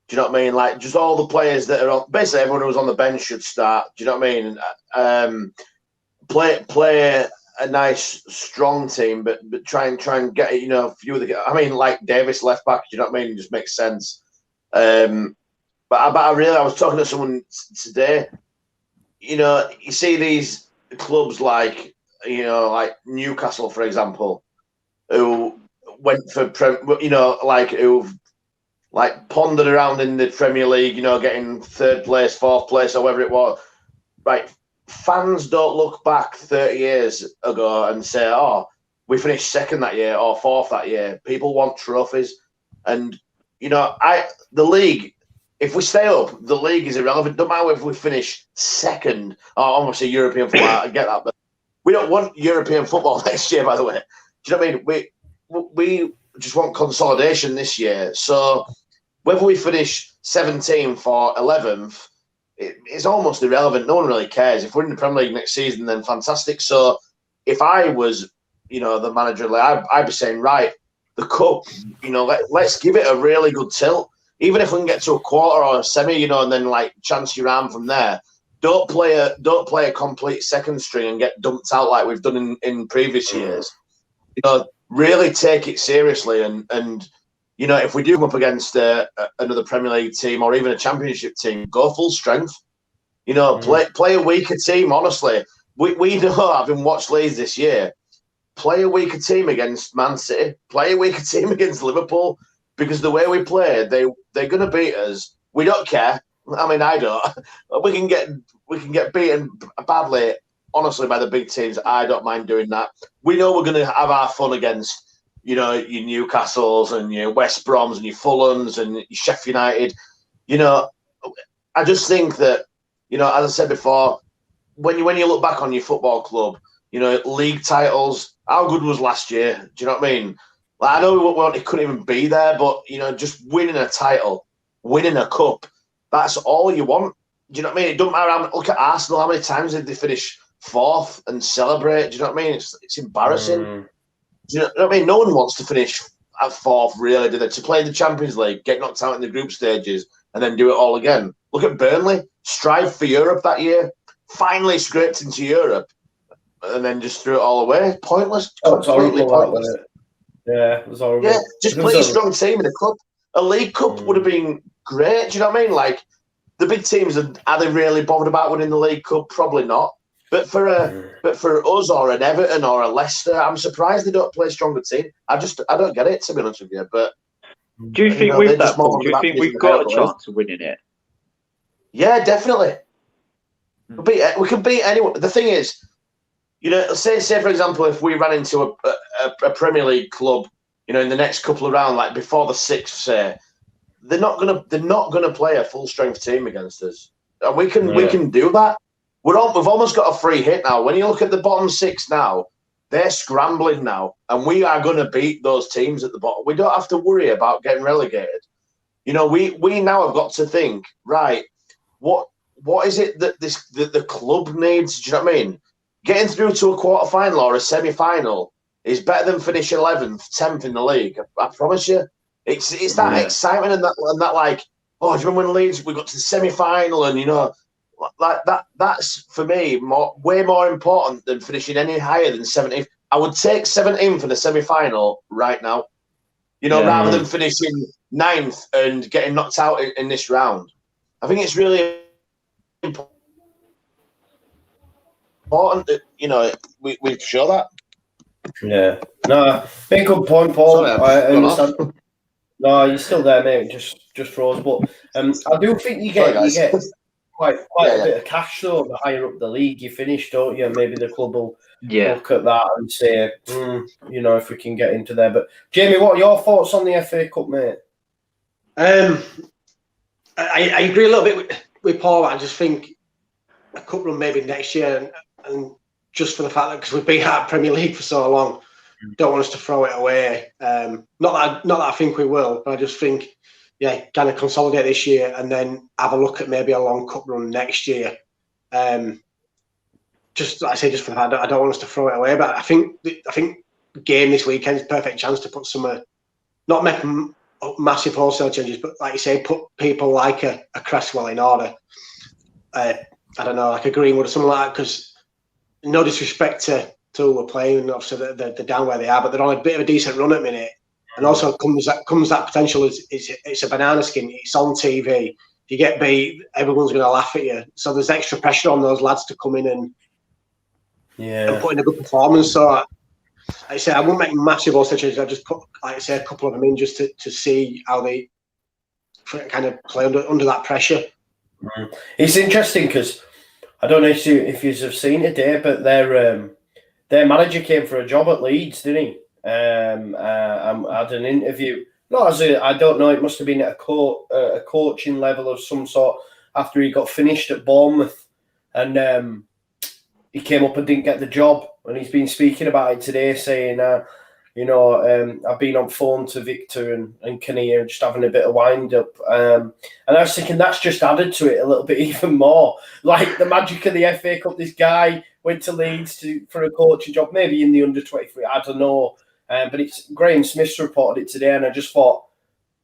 do you know what I mean? Like, just all the players that are on, basically everyone who's on the bench should start, do you know what I mean? Play a nice, strong team, but try and get, a few of the, I mean, like Davis left back, do you know what I mean? It just makes sense. But I was talking to someone today, you see these clubs like, like Newcastle, for example, who went for, who've pondered around in the Premier League, getting 3rd place, 4th place, or whatever it was. Right, fans don't look back 30 years ago and say, "Oh, we finished 2nd that year or 4th that year." People want trophies, and the league. If we stay up, the league is irrelevant. Don't matter if we finish 2nd, or obviously European football. I get that, but we don't want European football next year. By the way. Do you know what I mean? We just want consolidation this year. So whether we finish 17th or 11th, it's almost irrelevant. No one really cares. If we're in the Premier League next season, then fantastic. So if I was, the manager, I'd be saying, right, the cup, let's give it a really good tilt. Even if we can get to a quarter or a semi, and then chance your arm from there. Don't play a complete second string and get dumped out like we've done in previous years. Really take it seriously and you know, if we do come up against another Premier League team or even a Championship team, go full strength. You know, play a weaker team. Honestly, we know, having watched Leeds this year, play a weaker team against Man City, play a weaker team against Liverpool, because the way we play, they're going to beat us. We don't care. I mean, I don't. We can get beaten badly, honestly, by the big teams. I don't mind doing that. We know we're going to have our fun against, you know, your Newcastles and your West Broms and your Fulhams and your Sheffield United. You know, I just think that, you know, as I said before, when you look back on your football club, you know, league titles, how good was last year? Do you know what I mean? Like, I know we couldn't even be there, but, you know, just winning a title, winning a cup, that's all you want. Do you know what I mean? It doesn't matter. Look at Arsenal. How many times did they finish fourth and celebrate? Do you know what I mean? It's embarrassing. Do you know what I mean? No one wants to finish at fourth, really, do they? To play in the Champions League, get knocked out in the group stages, and then do it all again. Look at Burnley. Strive for Europe that year. Finally scraped into Europe, and then just threw it all away. Pointless. Completely pointless. Yeah, it was horrible. Yeah, just play a strong team in a cup. A league cup would have been great. Do you know what I mean? Like, the big teams, are they really bothered about winning the League Cup? Probably not. But for us or an Everton or a Leicester, I'm surprised they don't play a stronger team. I don't get it, to be honest with you. But do you think with that, Paul, do you think we've got a chance of winning it? Yeah, definitely. We can beat anyone. The thing is, you know, say for example, if we ran into a Premier League club, you know, in the next couple of rounds, like before the 6th, say, they're not gonna play a full strength team against us, and we can do that. We've almost got a free hit now. When you look at the bottom 6 now, they're scrambling now, and we are going to beat those teams at the bottom. We don't have to worry about getting relegated. You know, we now have got to think, right, what is it that the club needs? Do you know what I mean? Getting through to a quarter-final or a semi-final is better than finishing 11th, 10th in the league. I promise you. It's that excitement and that like, oh, do you remember when Leeds, we got to the semi-final, and, you know, like that's for me way more important than finishing any higher than 17th. I would take 17th for the semi-final right now, you know, rather than finishing 9th and getting knocked out in this round. I think it's really important that, you know, we show that. Yeah. No, big good point, Paul. Sorry, I understand. No, you're still there, mate. Just froze. But I do think you get quite a bit of cash, though. The higher up the league you finish, don't you? Maybe the club will look at that and say, you know, if we can get into there. But Jamie, what are your thoughts on the FA Cup, mate? I agree a little bit with Paul. I just think a cup run maybe next year, and just for the fact that because we've been out of Premier League for so long, don't want us to throw it away. Not that I think we will, but I just think, kind of consolidate this year and then have a look at maybe a long cup run next year. Just like I say, just for the fact I don't want us to throw it away. But I think the game this weekend is a perfect chance to put not make massive wholesale changes, but like you say, put people like a Cresswell in order. I don't know, like a Greenwood or something like that, because no disrespect to who we're playing, and obviously they're down where they are, but they're on a bit of a decent run at the minute. And also comes that potential it's a banana skin. It's on TV. If you get beat, everyone's going to laugh at you. So there's extra pressure on those lads to come in and put in a good performance. So like I say, I wouldn't make massive wholesale changes. I just put, like I say, a couple of them in just to see how they kind of play under that pressure. It's interesting because I don't know if you have seen it today, but their manager came for a job at Leeds, didn't he? I had an interview. I don't know. It must have been at a coaching level of some sort after he got finished at Bournemouth, and he came up and didn't get the job. And he's been speaking about it today, saying, I've been on phone to Victor and Kinnear, just having a bit of wind up. And I was thinking that's just added to it a little bit even more. Like the magic of the FA Cup. This guy went to Leeds for a coaching job, maybe in the under-23. I don't know. But it's Graham Smith's reported it today, and I just thought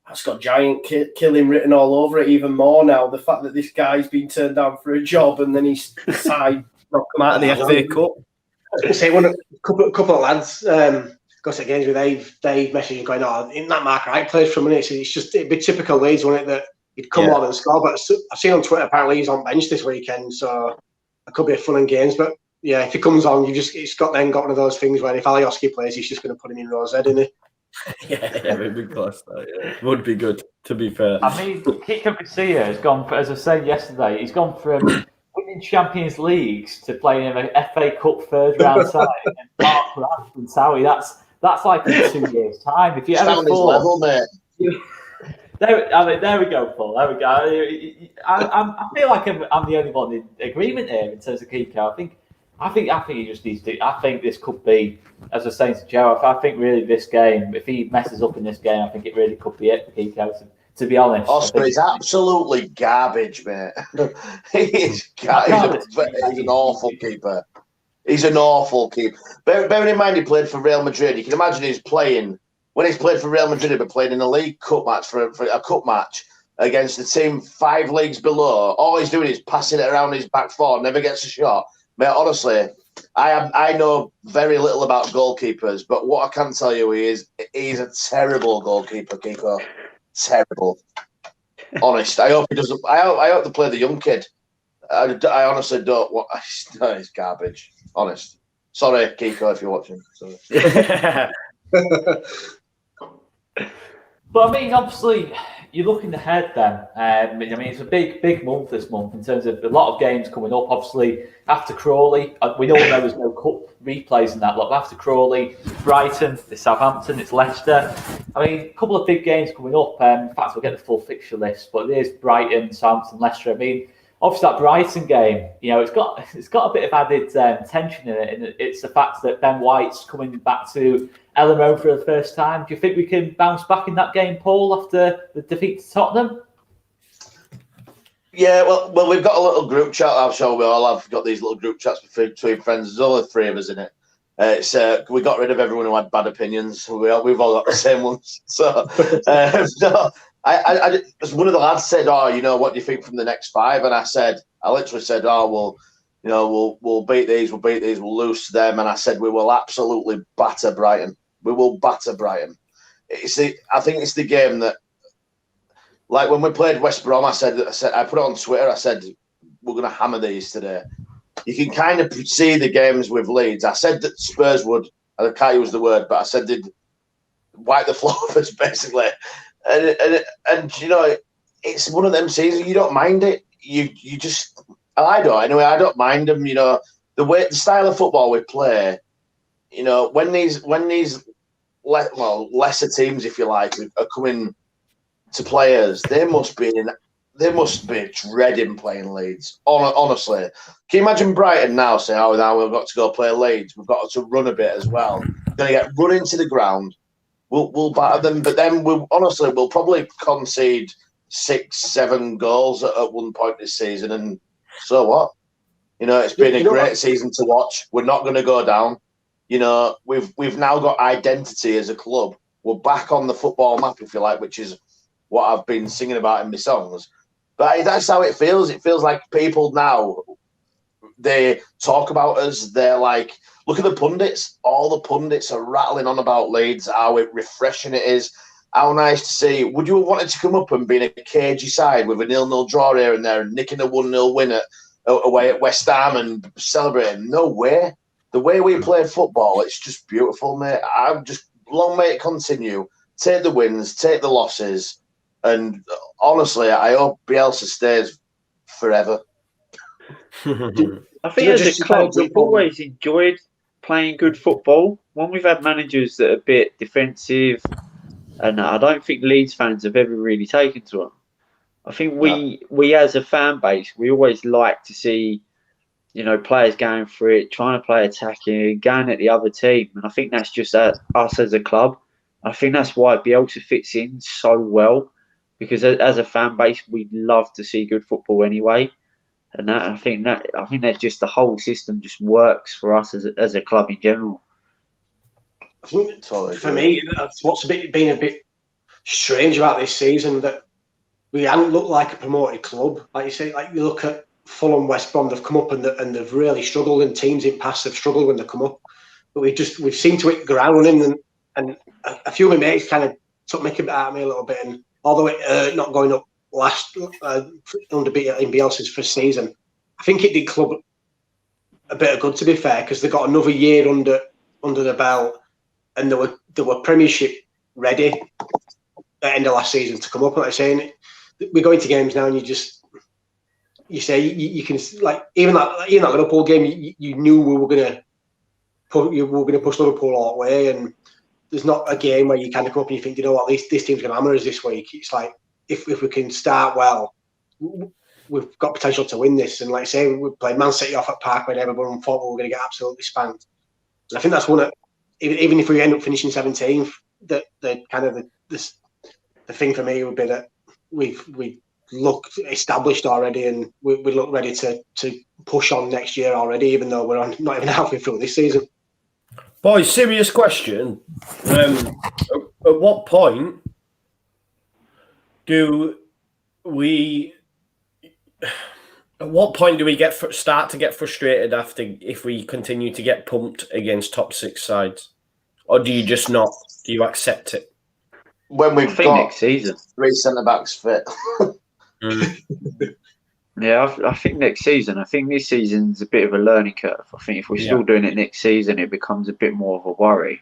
that's got giant killing written all over it even more now. The fact that this guy's been turned down for a job and then he's decided not come out of the FA Cup. I was going to say, a couple of lads got to games with Dave messaging going, "Oh, isn't that Mark Wright plays for a minute?" It's just it'd be typical Leeds, wouldn't it, that he'd come on and score. But I've seen on Twitter apparently he's on bench this weekend, so it could be a fun and games. But yeah, if he comes on, it's got one of those things where if Alioski plays, he's just going to put him in Rosehead, isn't he? Yeah, it'd be close though. Yeah, would be good, to be fair. I mean, Kiko Casilla has gone, as I said yesterday, he's gone from winning Champions Leagues to playing in an FA Cup third round side and Park Rath and Towie. That's like in 2 years' time. If you ever level, mate. There we go, Paul. There we go. I feel like I'm the only one in agreement here in terms of Kiko. I think he just needs to. I think this could be, as I was saying to Joe, I think really this game, if he messes up in this game, I think it really could be it for Kiko. To be honest, Oscar is absolutely garbage, mate. He's an awful keeper. He's an awful keeper. Bearing in mind he played for Real Madrid, you can imagine when he's played for Real Madrid, he'll be playing in a League Cup match for a cup match against the team 5 leagues below. All he's doing is passing it around his back four, never gets a shot. Mate, honestly, I know very little about goalkeepers, but what I can tell you is he's a terrible goalkeeper, Kiko. Terrible. Honest. I hope he doesn't. I hope to play the young kid. I honestly don't want. It's garbage. Honest. Sorry, Kiko, if you're watching. Sorry. But I mean, obviously, you're looking ahead then. I mean, it's a big month this month in terms of a lot of games coming up. Obviously, after Crawley, we all know there's no cup replays in that lot. After Crawley, Brighton, it's Southampton, it's Leicester. I mean, a couple of big games coming up. In fact, we'll get the full fixture list, but there's Brighton, Southampton, Leicester. I mean, obviously that Brighton game, it's got a bit of added tension in it, and it's the fact that Ben White's coming back to Ellen Road for the first time. Do you think we can bounce back in that game, Paul, after the defeat to Tottenham? Yeah, well, we've got a little group chat. I'm sure we all have got these little group chats between friends. There's only 3 of us in it. We got rid of everyone who had bad opinions. We've all got the same ones. So, no, I one of the lads said, "Oh, what do you think from the next 5?" And I literally said, "Oh, well, we'll beat these, we'll lose to them." And I said, "We will absolutely batter Brighton. We will batter Brighton." I think it's the game that, like when we played West Brom, I put it on Twitter. I said, "We're going to hammer these today." You can kind of see the games with Leeds. I said that Spurs would. I can't use the word, but I said they'd wipe the floor of us basically. And it's one of them seasons. You don't mind it. You just. I don't. Anyway, I don't mind them. The style of football we play. When these lesser teams, if you like, are coming to players, they must be dreading playing Leeds. Honestly, can you imagine Brighton now saying, "Oh, now we've got to go play Leeds. We've got to run a bit as well. We're going to get run into the ground. We'll batter them, but then we'll probably concede 6-7 goals at one point this season, and so what? It's been a great season to watch. We're not going to go down. We've now got identity as a club. We're back on the football map, if you like, which is what I've been singing about in my songs. But that's how it feels. It feels like people now, they talk about us. They're like, look at the pundits. All the pundits are rattling on about Leeds, how refreshing it is, how nice to see. Would you have wanted to come up and be in a cagey side with a 0-0 draw here and there and nicking a 1-0 win away at West Ham and celebrating? No way. The way we played football, it's just beautiful, mate. Long may it continue. Take the wins, take the losses. And honestly, I hope Bielsa stays forever. I think as a club, we've always enjoyed playing good football. When we've had managers that are a bit defensive, and I don't think Leeds fans have ever really taken to them. I think we as a fan base, we always like to see, players going for it, trying to play attacking, going at the other team. And I think that's just us as a club. I think that's why Bielsa fits in so well, because as a fan base, we love to see good football anyway. And I think that's just the whole system just works for us as a club in general. I think for me, that's what's been a bit strange about this season, that we haven't looked like a promoted club. Like you say, like you look at Fulham, West Brom, they've come up and they've really struggled, and teams in past have struggled when they come up. But we've seemed to hit ground running, and and a few of my mates kind of took mickey out of me a little bit. And although it not going up last under in Bielsa's first season, I think it did club a bit of good, to be fair, because they got another year under the belt, and they were Premiership ready at the end of last season to come up. Like I'm saying, we go into games now, and you say you can, like, even that Liverpool game, you knew we were gonna push Liverpool all the way, and there's not a game where you kind of come up and you think, you know what, this team's gonna hammer us this week. It's like if we can start well, we've got potential to win this. And like I say, we played Man City off at Parkway, and everyone thought we were going to get absolutely spanked. And I think that's one of, even if we end up finishing 17th, the thing for me would be that we look established already, and we look ready to push on next year already, even though we're not even halfway through this season. Boys, serious question. At what point do we start to get frustrated if we continue to get pumped against top 6 sides, or do you just not? Do you accept it? When we've got next season 3 centre backs fit. Yeah, I think next season. I think this season's a bit of a learning curve. I think if we're still doing it next season, it becomes a bit more of a worry.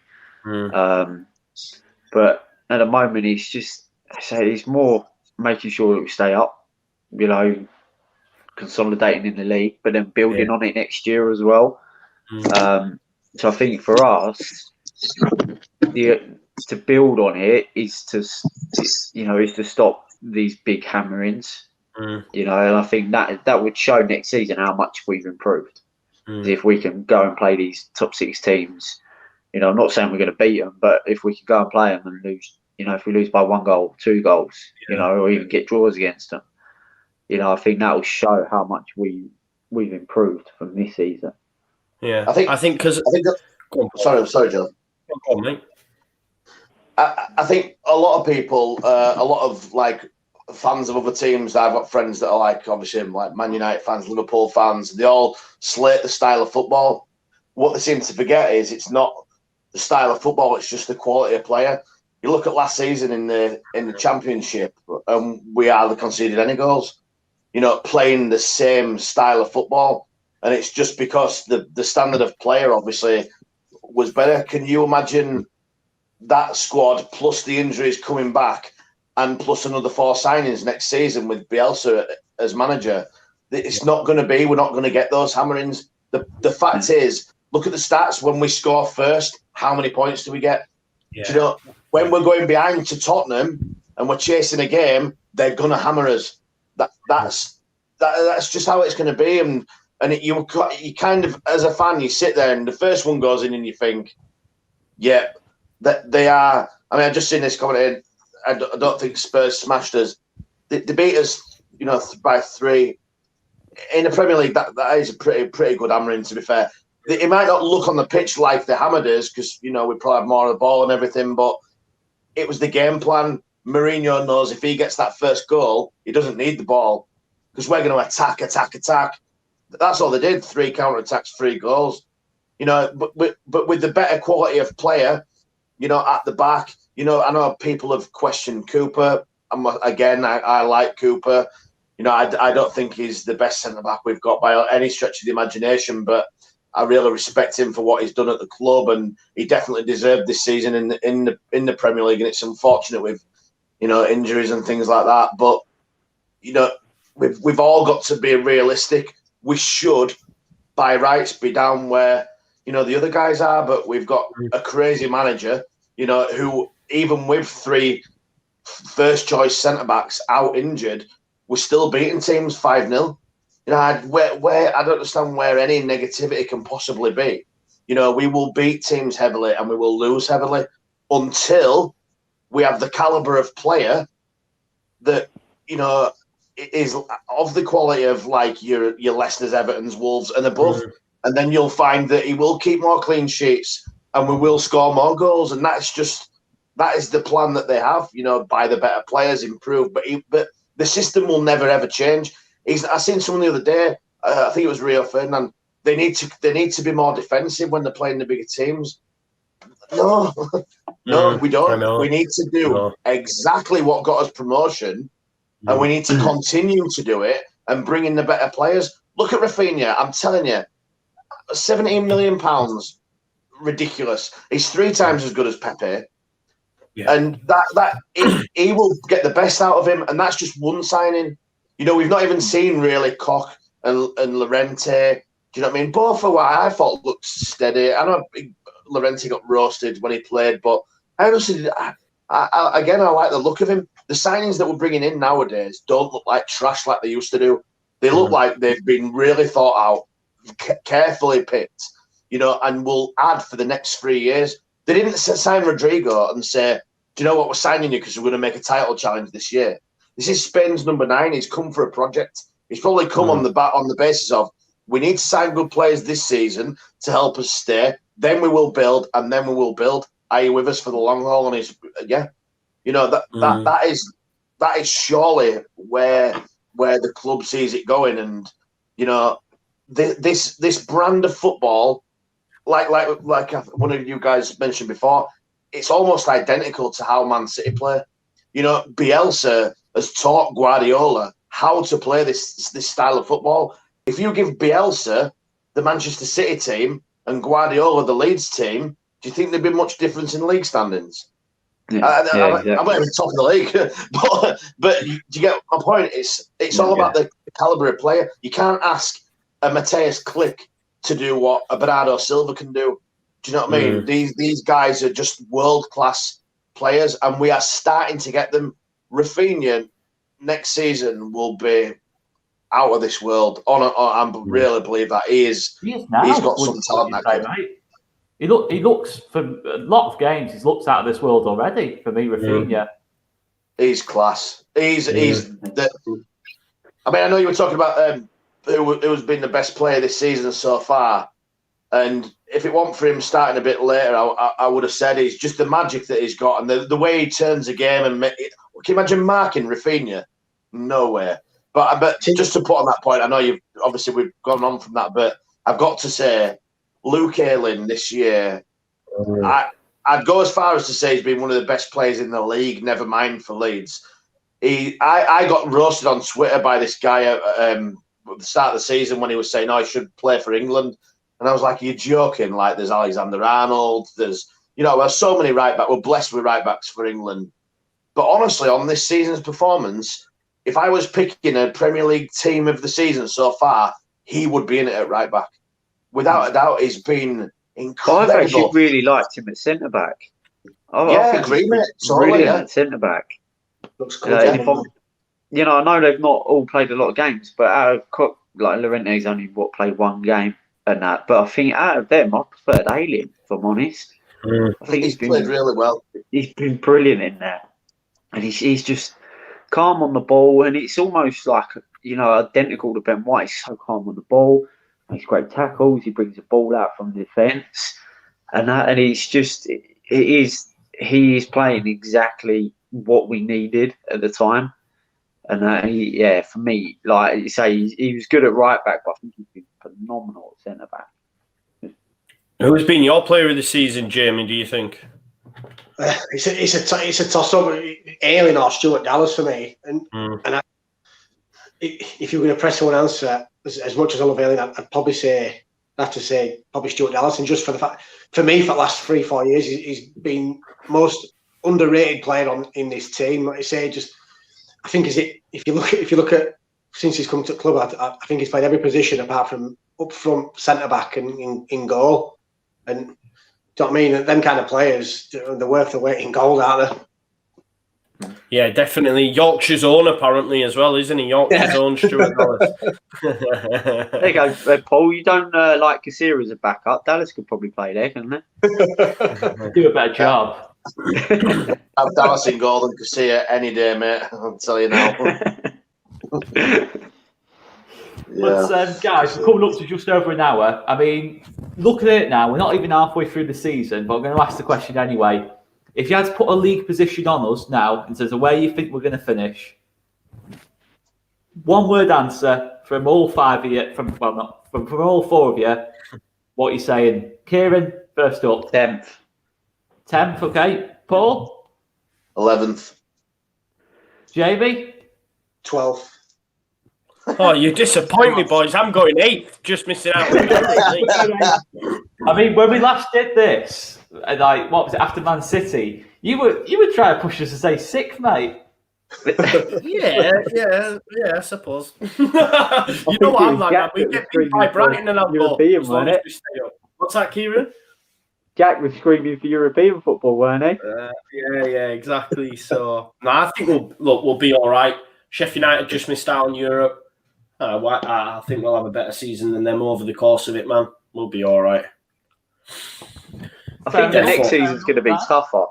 But at the moment, it's just, I say, it's more making sure that we stay up, you know, consolidating in the league, but then building on it next year as well. So I think for us, to build on it is to stop these big hammerings. You know, and I think that would show next season how much we've improved. If we can go and play these top 6 teams, you know, I'm not saying we're going to beat them, but if we can go and play them and lose, you know, if we lose by 1 goal, 2 goals, you know, or even get draws against them, you know, I think that will show how much we've improved from this season. Yeah, I think sorry, John. Go on, mate. I think a lot of people, a lot of like fans of other teams. I've got friends that are like, obviously, like Man United fans, Liverpool fans. They all slate the style of football. What they seem to forget is it's not the style of football; it's just the quality of player. You look at last season in the Championship, and we hardly conceded any goals. You know, playing the same style of football, and it's just because the standard of player obviously was better. Can you imagine that squad plus the injuries coming back, and plus another 4 signings next season with Bielsa as manager? It's not going to be. We're not going to get those hammerings. The fact is, look at the stats. When we score first, how many points do we get? Yeah. Do you know, when we're going behind to Tottenham and we're chasing a game, they're going to hammer us. That's just how it's going to be. And you kind of, as a fan, you sit there and the first one goes in and you think, yeah, that they are. I mean, I've just seen this comment. I don't think Spurs smashed us. They beat us, you know, by 3 in the Premier League. That is a pretty good hammering, to be fair. It might not look on the pitch like the hammered is, because, you know, we probably have more of the ball and everything, but it was the game plan. Mourinho knows if he gets that first goal, he doesn't need the ball, because we're going to attack. That's all they did. 3 counter-attacks, 3 goals. You know, but with the better quality of player, you know, at the back, you know, I know people have questioned Cooper. I like Cooper. You know, I don't think he's the best centre-back we've got by any stretch of the imagination, but I really respect him for what he's done at the club, and he definitely deserved this season in the Premier League. And it's unfortunate with, you know, injuries and things like that. But, you know, we've all got to be realistic. We should, by rights, be down where, you know, the other guys are, but we've got a crazy manager, you know, who even with 3 first-choice centre-backs out injured, we're still beating teams 5-0. You know, I don't understand where any negativity can possibly be. You know, we will beat teams heavily and we will lose heavily until we have the calibre of player that, you know, is of the quality of like your Leicesters, Evertons, Wolves and above. And then you'll find that he will keep more clean sheets and we will score more goals. And that is the plan that they have, you know, buy the better players, improve. But the system will never, ever change. I seen someone the other day, I think it was Rio Ferdinand, they need to be more defensive when they're playing the bigger teams. No, No, we don't. We need to do exactly what got us promotion, and we need to continue to do it and bring in the better players. Look at Rafinha. I'm telling you, £17 million, ridiculous. He's 3 times as good as Pepe. Yeah. And he will get the best out of him, and that's just one signing. You know, we've not even seen really Koch and Llorente. Do you know what I mean? Both of what I thought looked steady. I know Llorente got roasted when he played, but I honestly, I like the look of him. The signings that we're bringing in nowadays don't look like trash like they used to do. They look like they've been really thought out, carefully picked, you know, and will add for the next 3 years. They didn't sign Rodrigo and say, do you know what, we're signing you because we're going to make a title challenge this year. This is Spain's number 9. He's come for a project. He's probably come on the basis of, we need to sign good players this season to help us stay. Then we will build, and then we will build. Are you with us for the long haul? And you know, that is surely where the club sees it going. And you know, this brand of football, like one of you guys mentioned before, it's almost identical to how Man City play. You know, Bielsa has taught Guardiola how to play this style of football. If you give Bielsa the Manchester City team and Guardiola the Leeds team, do you think there'd be much difference in league standings? I'm not even top of the league, but do you get my point? It's all about the calibre of player. You can't ask a Mateus Click to do what a Bernardo Silva can do. Do you know what I mean? These guys are just world-class players, and we are starting to get them. Rafinha next season will be out of this world. I really believe that he's got some talent. That kid. Right? He looks for a lot of games. He's looked out of this world already. For me, Rafinha, he's class. He's the. I mean, I know you were talking about who's been the best player this season so far, and if it weren't for him starting a bit later, I would have said he's just the magic that he's got and the way he turns a game. And can you imagine marking Rafinha? No way. But just to put on that point, I know we've gone on from that, but I've got to say, Luke Ayling this year, I'd go as far as to say he's been one of the best players in the league, never mind for Leeds. I got roasted on Twitter by this guy at the start of the season when he was saying, I should play for England. And I was like, you're joking. Like, there's Alexander-Arnold, there's so many right-backs. We're blessed with right-backs for England. But honestly, on this season's performance, if I was picking a Premier League team of the season so far, he would be in it at right back. Without a doubt, he's been incredible. I've actually really liked him at centre back. I agree, mate. Brilliant at centre back. Looks good. I know they've not all played a lot of games, but out of Llorente's only played one game and that. But I think out of them, I preferred Ayling, if I'm honest. I think he's played really well. He's been brilliant in there, and he's just calm on the ball, and it's almost like identical to Ben White. He's so calm on the ball. Makes great tackles. He brings the ball out from the defence, and he's just he is playing exactly what we needed at the time. And for me, like you say, he was good at right back, but I think he's been phenomenal at centre back. Who's been your player of the season, Jamie? Do you think? It's a toss up, Ayling or Stuart Dallas for me. And if you were going to press one answer, as much as I love Ayling, I'd probably have to say Stuart Dallas. And just for the fact, for me, for the last 3-4 years, he's been most underrated player in this team. Like I say, I think if you look at since he's come to the club, I think he's played every position apart from up front, centre back, and in goal. And do you know what I mean? Them kind of players, they're worth the weight in gold, aren't they? Yeah, definitely. Yorkshire's own, apparently, as well, isn't he? Yorkshire's own, Stuart Dallas. There you go, Paul. You don't like Cassira as a backup. Dallas could probably play there, couldn't he? Do a better job. Have Dallas in goal and Cassira any day, mate. I'll tell you now. But guys, we're coming up to just over an hour. I mean, look at it now. We're not even halfway through the season, but I'm going to ask the question anyway. If you had to put a league position on us now in terms of where you think we're going to finish, one word answer from all five of you, from all four of you. What are you saying? Kieran, first up. 10th. 10th, okay. Paul? 11th. Jamie? 12th. Oh, you disappoint me, boys. I'm going 8th, just missing out. I mean, when we last did this, like, what was it, after Man City, you were trying to push us to say 6th, mate. yeah, I suppose. You know what I'm like, man. We get beat by Brighton and I'll go. As long as we stay up. What's that, Kieran? Jack was screaming for European football, weren't he? Yeah, exactly. So, no, I think we'll be all right. Sheffield United just missed out on Europe. I think we'll have a better season than them over the course of it, man. We'll be all right. I think the next season's going to be tougher.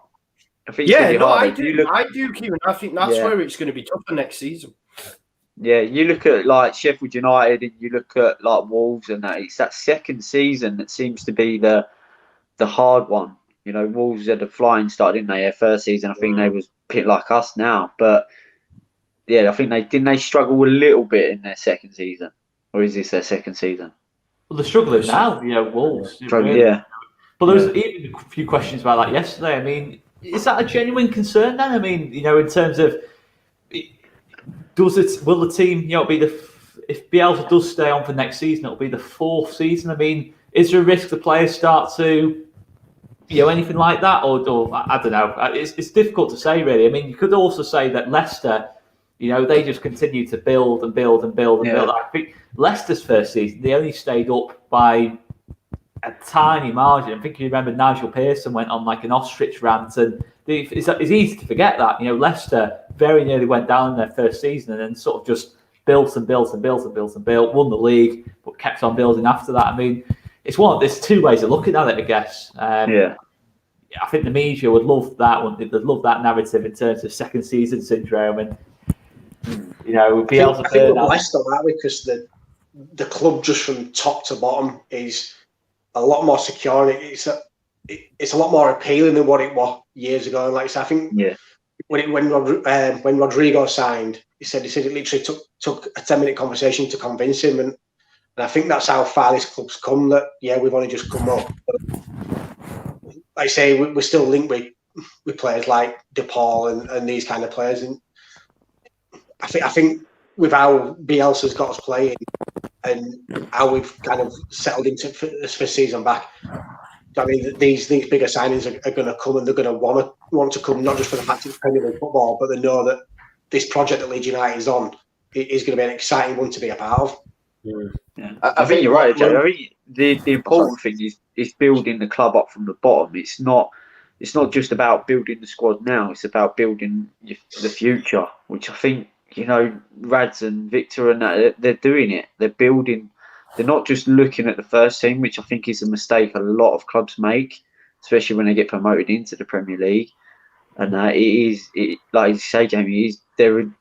I think I do, Kieran. I think that's where it's going to be tougher next season. Yeah, you look at like Sheffield United and you look at like Wolves and that. It's that second season that seems to be the hard one. You know, Wolves had a flying start, didn't they? Their first season, I think they was a bit like us now. But yeah, I think they struggle a little bit in their second season, or is this their second season? Well, they're struggling now. Wolves. Yeah. But there was even a few questions about that yesterday. I mean, is that a genuine concern then? I mean, in terms of will the team, be if Bielsa does stay on for next season, it'll be the 4th season. I mean, is there a risk the players start to, anything like that, or I don't know. It's difficult to say, really. I mean, you could also say that Leicester, they just continue to build and build and build and build. I think Leicester's first season, they only stayed up by a tiny margin. I think you remember Nigel Pearson went on like an ostrich rant, and it's easy to forget that. Leicester very nearly went down in their first season and then sort of just built and built and built and built and built, won the league, but kept on building after that. I mean, there's two ways of looking at it, I guess. I think the media would love that one. They'd love that narrative in terms of second season syndrome, and Bielsa. I think we're blessed on that because the club just from top to bottom is a lot more secure. It's a lot more appealing than what it was years ago. And like I said, I think when Rodrigo signed, he said it literally took a 10-minute conversation to convince him, and I think that's how far this club's come. That we've only just come up. But like I say, we're still linked with players like DePaul and these kind of players, and I think with how Bielsa's got us playing and how we've kind of settled into this first season back. I mean, these bigger signings are going to come, and they're going to want to come not just for the fact it's Premier League football, but they know that this project that Leeds United is on is going to be an exciting one to be a part of. Yeah. I think you're right, Joe. I think the important thing is building the club up from the bottom. It's not just about building the squad now. It's about building the future, which I think Rads and Victor and that, they're doing it. They're building. They're not just looking at the first team, which I think is a mistake a lot of clubs make, especially when they get promoted into the Premier League. And like you say, Jamie,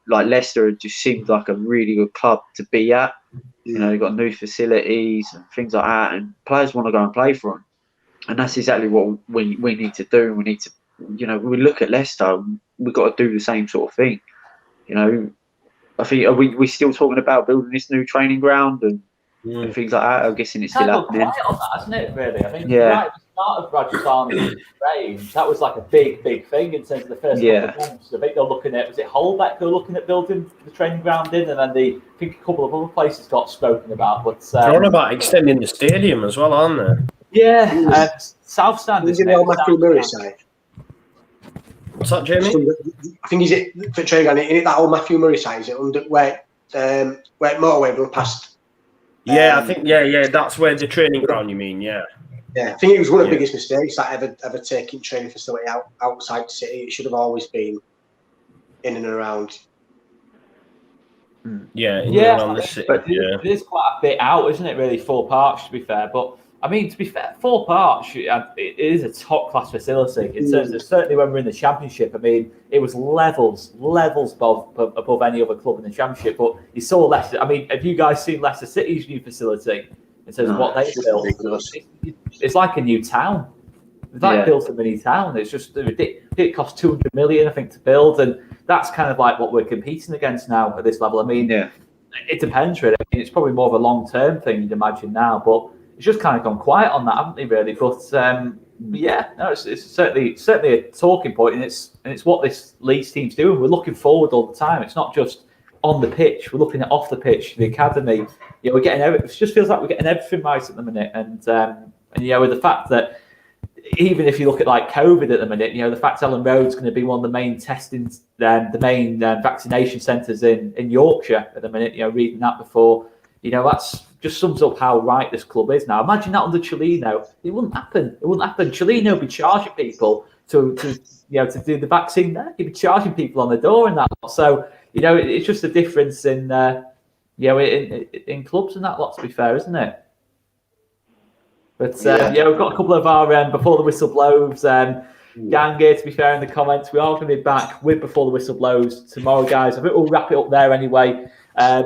like Leicester just seems like a really good club to be at. They've got new facilities and things like that, and players want to go and play for them. And that's exactly what we need to do. We need to, when we look at Leicester, we've got to do the same sort of thing. I think we're still talking about building this new training ground and things like that. I'm guessing it's still happening. Quite on that, hasn't it? Really, I think right at the start of Rajasthan's reign, that was like a big thing in terms of the first couple of months. I think they're looking at, was it Holbeck they're looking at building the training ground in, and then I think a couple of other places got spoken about. But they're on about extending the stadium as well, aren't they? Yeah, South Stand is the old Matthew Murray side. What's that, Jamie? I think for training ground, in that old Matthew Murray side, is it under where motorway run past? I think that's where the training ground. You mean? Yeah, I think it was one of the biggest mistakes that ever taking training facility outside the city. It should have always been in and around. Around the city. But it is quite a bit out, isn't it? Really, Four Parks, to be fair, but. I mean, to be fair, Four Parks, it is a top-class facility in terms of, certainly when we're in the Championship, I mean, it was levels above any other club in the Championship. But you saw Leicester. I mean, have you guys seen Leicester City's new facility in terms of what they built? It's like a new town. It's like built a mini town. It's just it cost 200 million, I think, to build, and that's kind of like what we're competing against now at this level. I mean, it depends really. I mean, it's probably more of a long-term thing, you'd imagine now, but. It's just kind of gone quiet on that, haven't they, really? But Yeah, no, it's certainly a talking point, and it's what this Leeds team's doing. We're looking forward all the time. It's not just on the pitch. We're looking at off the pitch, the academy. We're getting it just feels like we're getting everything right at the minute, and with the fact that even if you look at like COVID at the minute, the fact Ellen Road's going to be one of the main testing, the main vaccination centres in Yorkshire at the minute. Reading that before, that's just sums up how right this club is now. Imagine that under Cellino, it wouldn't happen. Cellino would be charging people to do the vaccine there. He'd be charging people on the door and that. So it's just a difference in in clubs and that lot. To be fair, isn't it? But we've got a couple of our before the whistle blows gang here. To be fair, in the comments, we are going to be back with before the whistle blows tomorrow, guys. I think we'll wrap it up there anyway.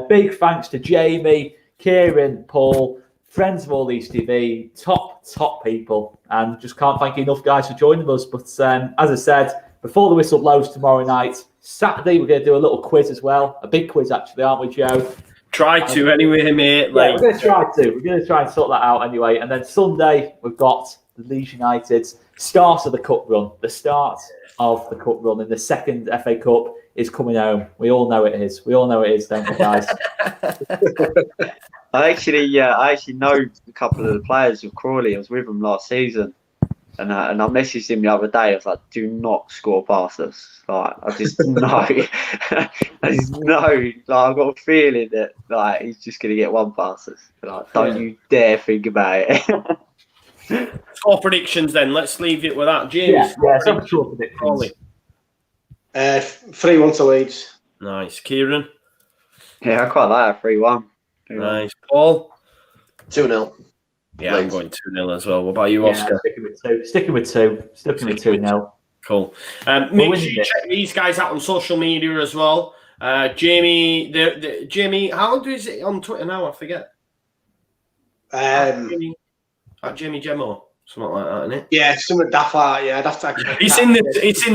Big thanks to Jamie, Kieran, Paul, friends of ALLLEEDS TV, top people, and just can't thank you enough, guys, for joining us. But as I said, before the whistle blows tomorrow night, Saturday we're going to do a little quiz as well, a big quiz actually, aren't we, Joe? Try to anyway, mate. Yeah, we're going to try to. We're going to try and sort that out anyway. And then Sunday, we've got the Leeds United's start of the cup run. The start of the cup run in the second FA Cup is coming home. We all know it is. Don't we, guys? I actually know a couple of the players of Crawley. I was with them last season. And I messaged him the other day. I was like, "Do not score past us." Like, I just know. I just know. Like, I've got a feeling that like he's just going to get one past us. Like, don't you dare think about it. Score predictions then. Let's leave it with that, James. Some score predictions. 3-1 to Leeds. Nice, Kieran. Yeah, I quite like a 3-1. Nice, Paul. 2-0. Yeah, I'm going 2-0 as well. What about you, Oscar? Sticking with 2-0. Cool. Make sure you check these guys out on social media as well. Jamie, Jamie, how is it on Twitter now? I forget. At Jamie Gemmo, something like that, isn't it? Yeah, something daft like yeah. It's in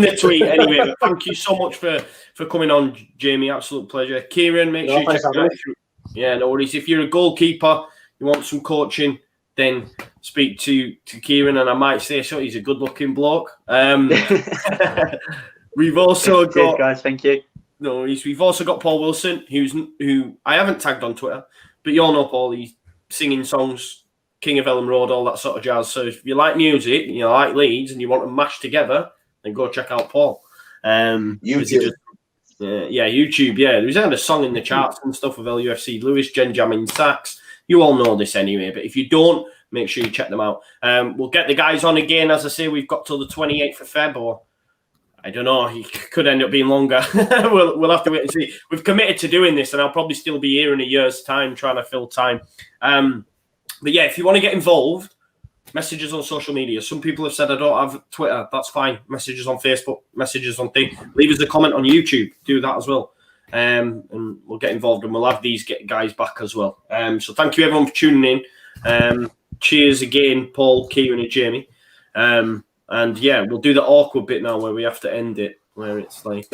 the tweet anyway. But thank you so much for coming on, Jamie. Absolute pleasure. Kieran, make sure you check it out. Yeah, no worries. If you're a goalkeeper, you want some coaching, then speak to Kieran, and I might say so. He's a good-looking bloke. We've also got guys. Thank you. No, we've also got Paul Wilson, who I haven't tagged on Twitter, but you all know Paul. He's singing songs, King of Ellen Road, all that sort of jazz. So if you like music, you like Leeds, and you want them mashed together, then go check out Paul. YouTube. YouTube. Yeah, there's a song in the charts and stuff with LUFC Lewis, Jen Jamming Sax. You all know this anyway, but if you don't, make sure you check them out. We'll get the guys on again. As I say, we've got till the 28th of Feb, or I don't know, it could end up being longer. we'll have to wait and see. We've committed to doing this, and I'll probably still be here in a year's time trying to fill time. But yeah, if you want to get involved, messages on social media. Some people have said I don't have Twitter. That's fine. Messages on Facebook, messages on thing. Leave us a comment on YouTube. Do that as well. And we'll get involved, and we'll have these guys back as well. So thank you everyone for tuning in. Cheers again, Paul, Kieran, and Jamie. And yeah, we'll do the awkward bit now where we have to end it, where it's like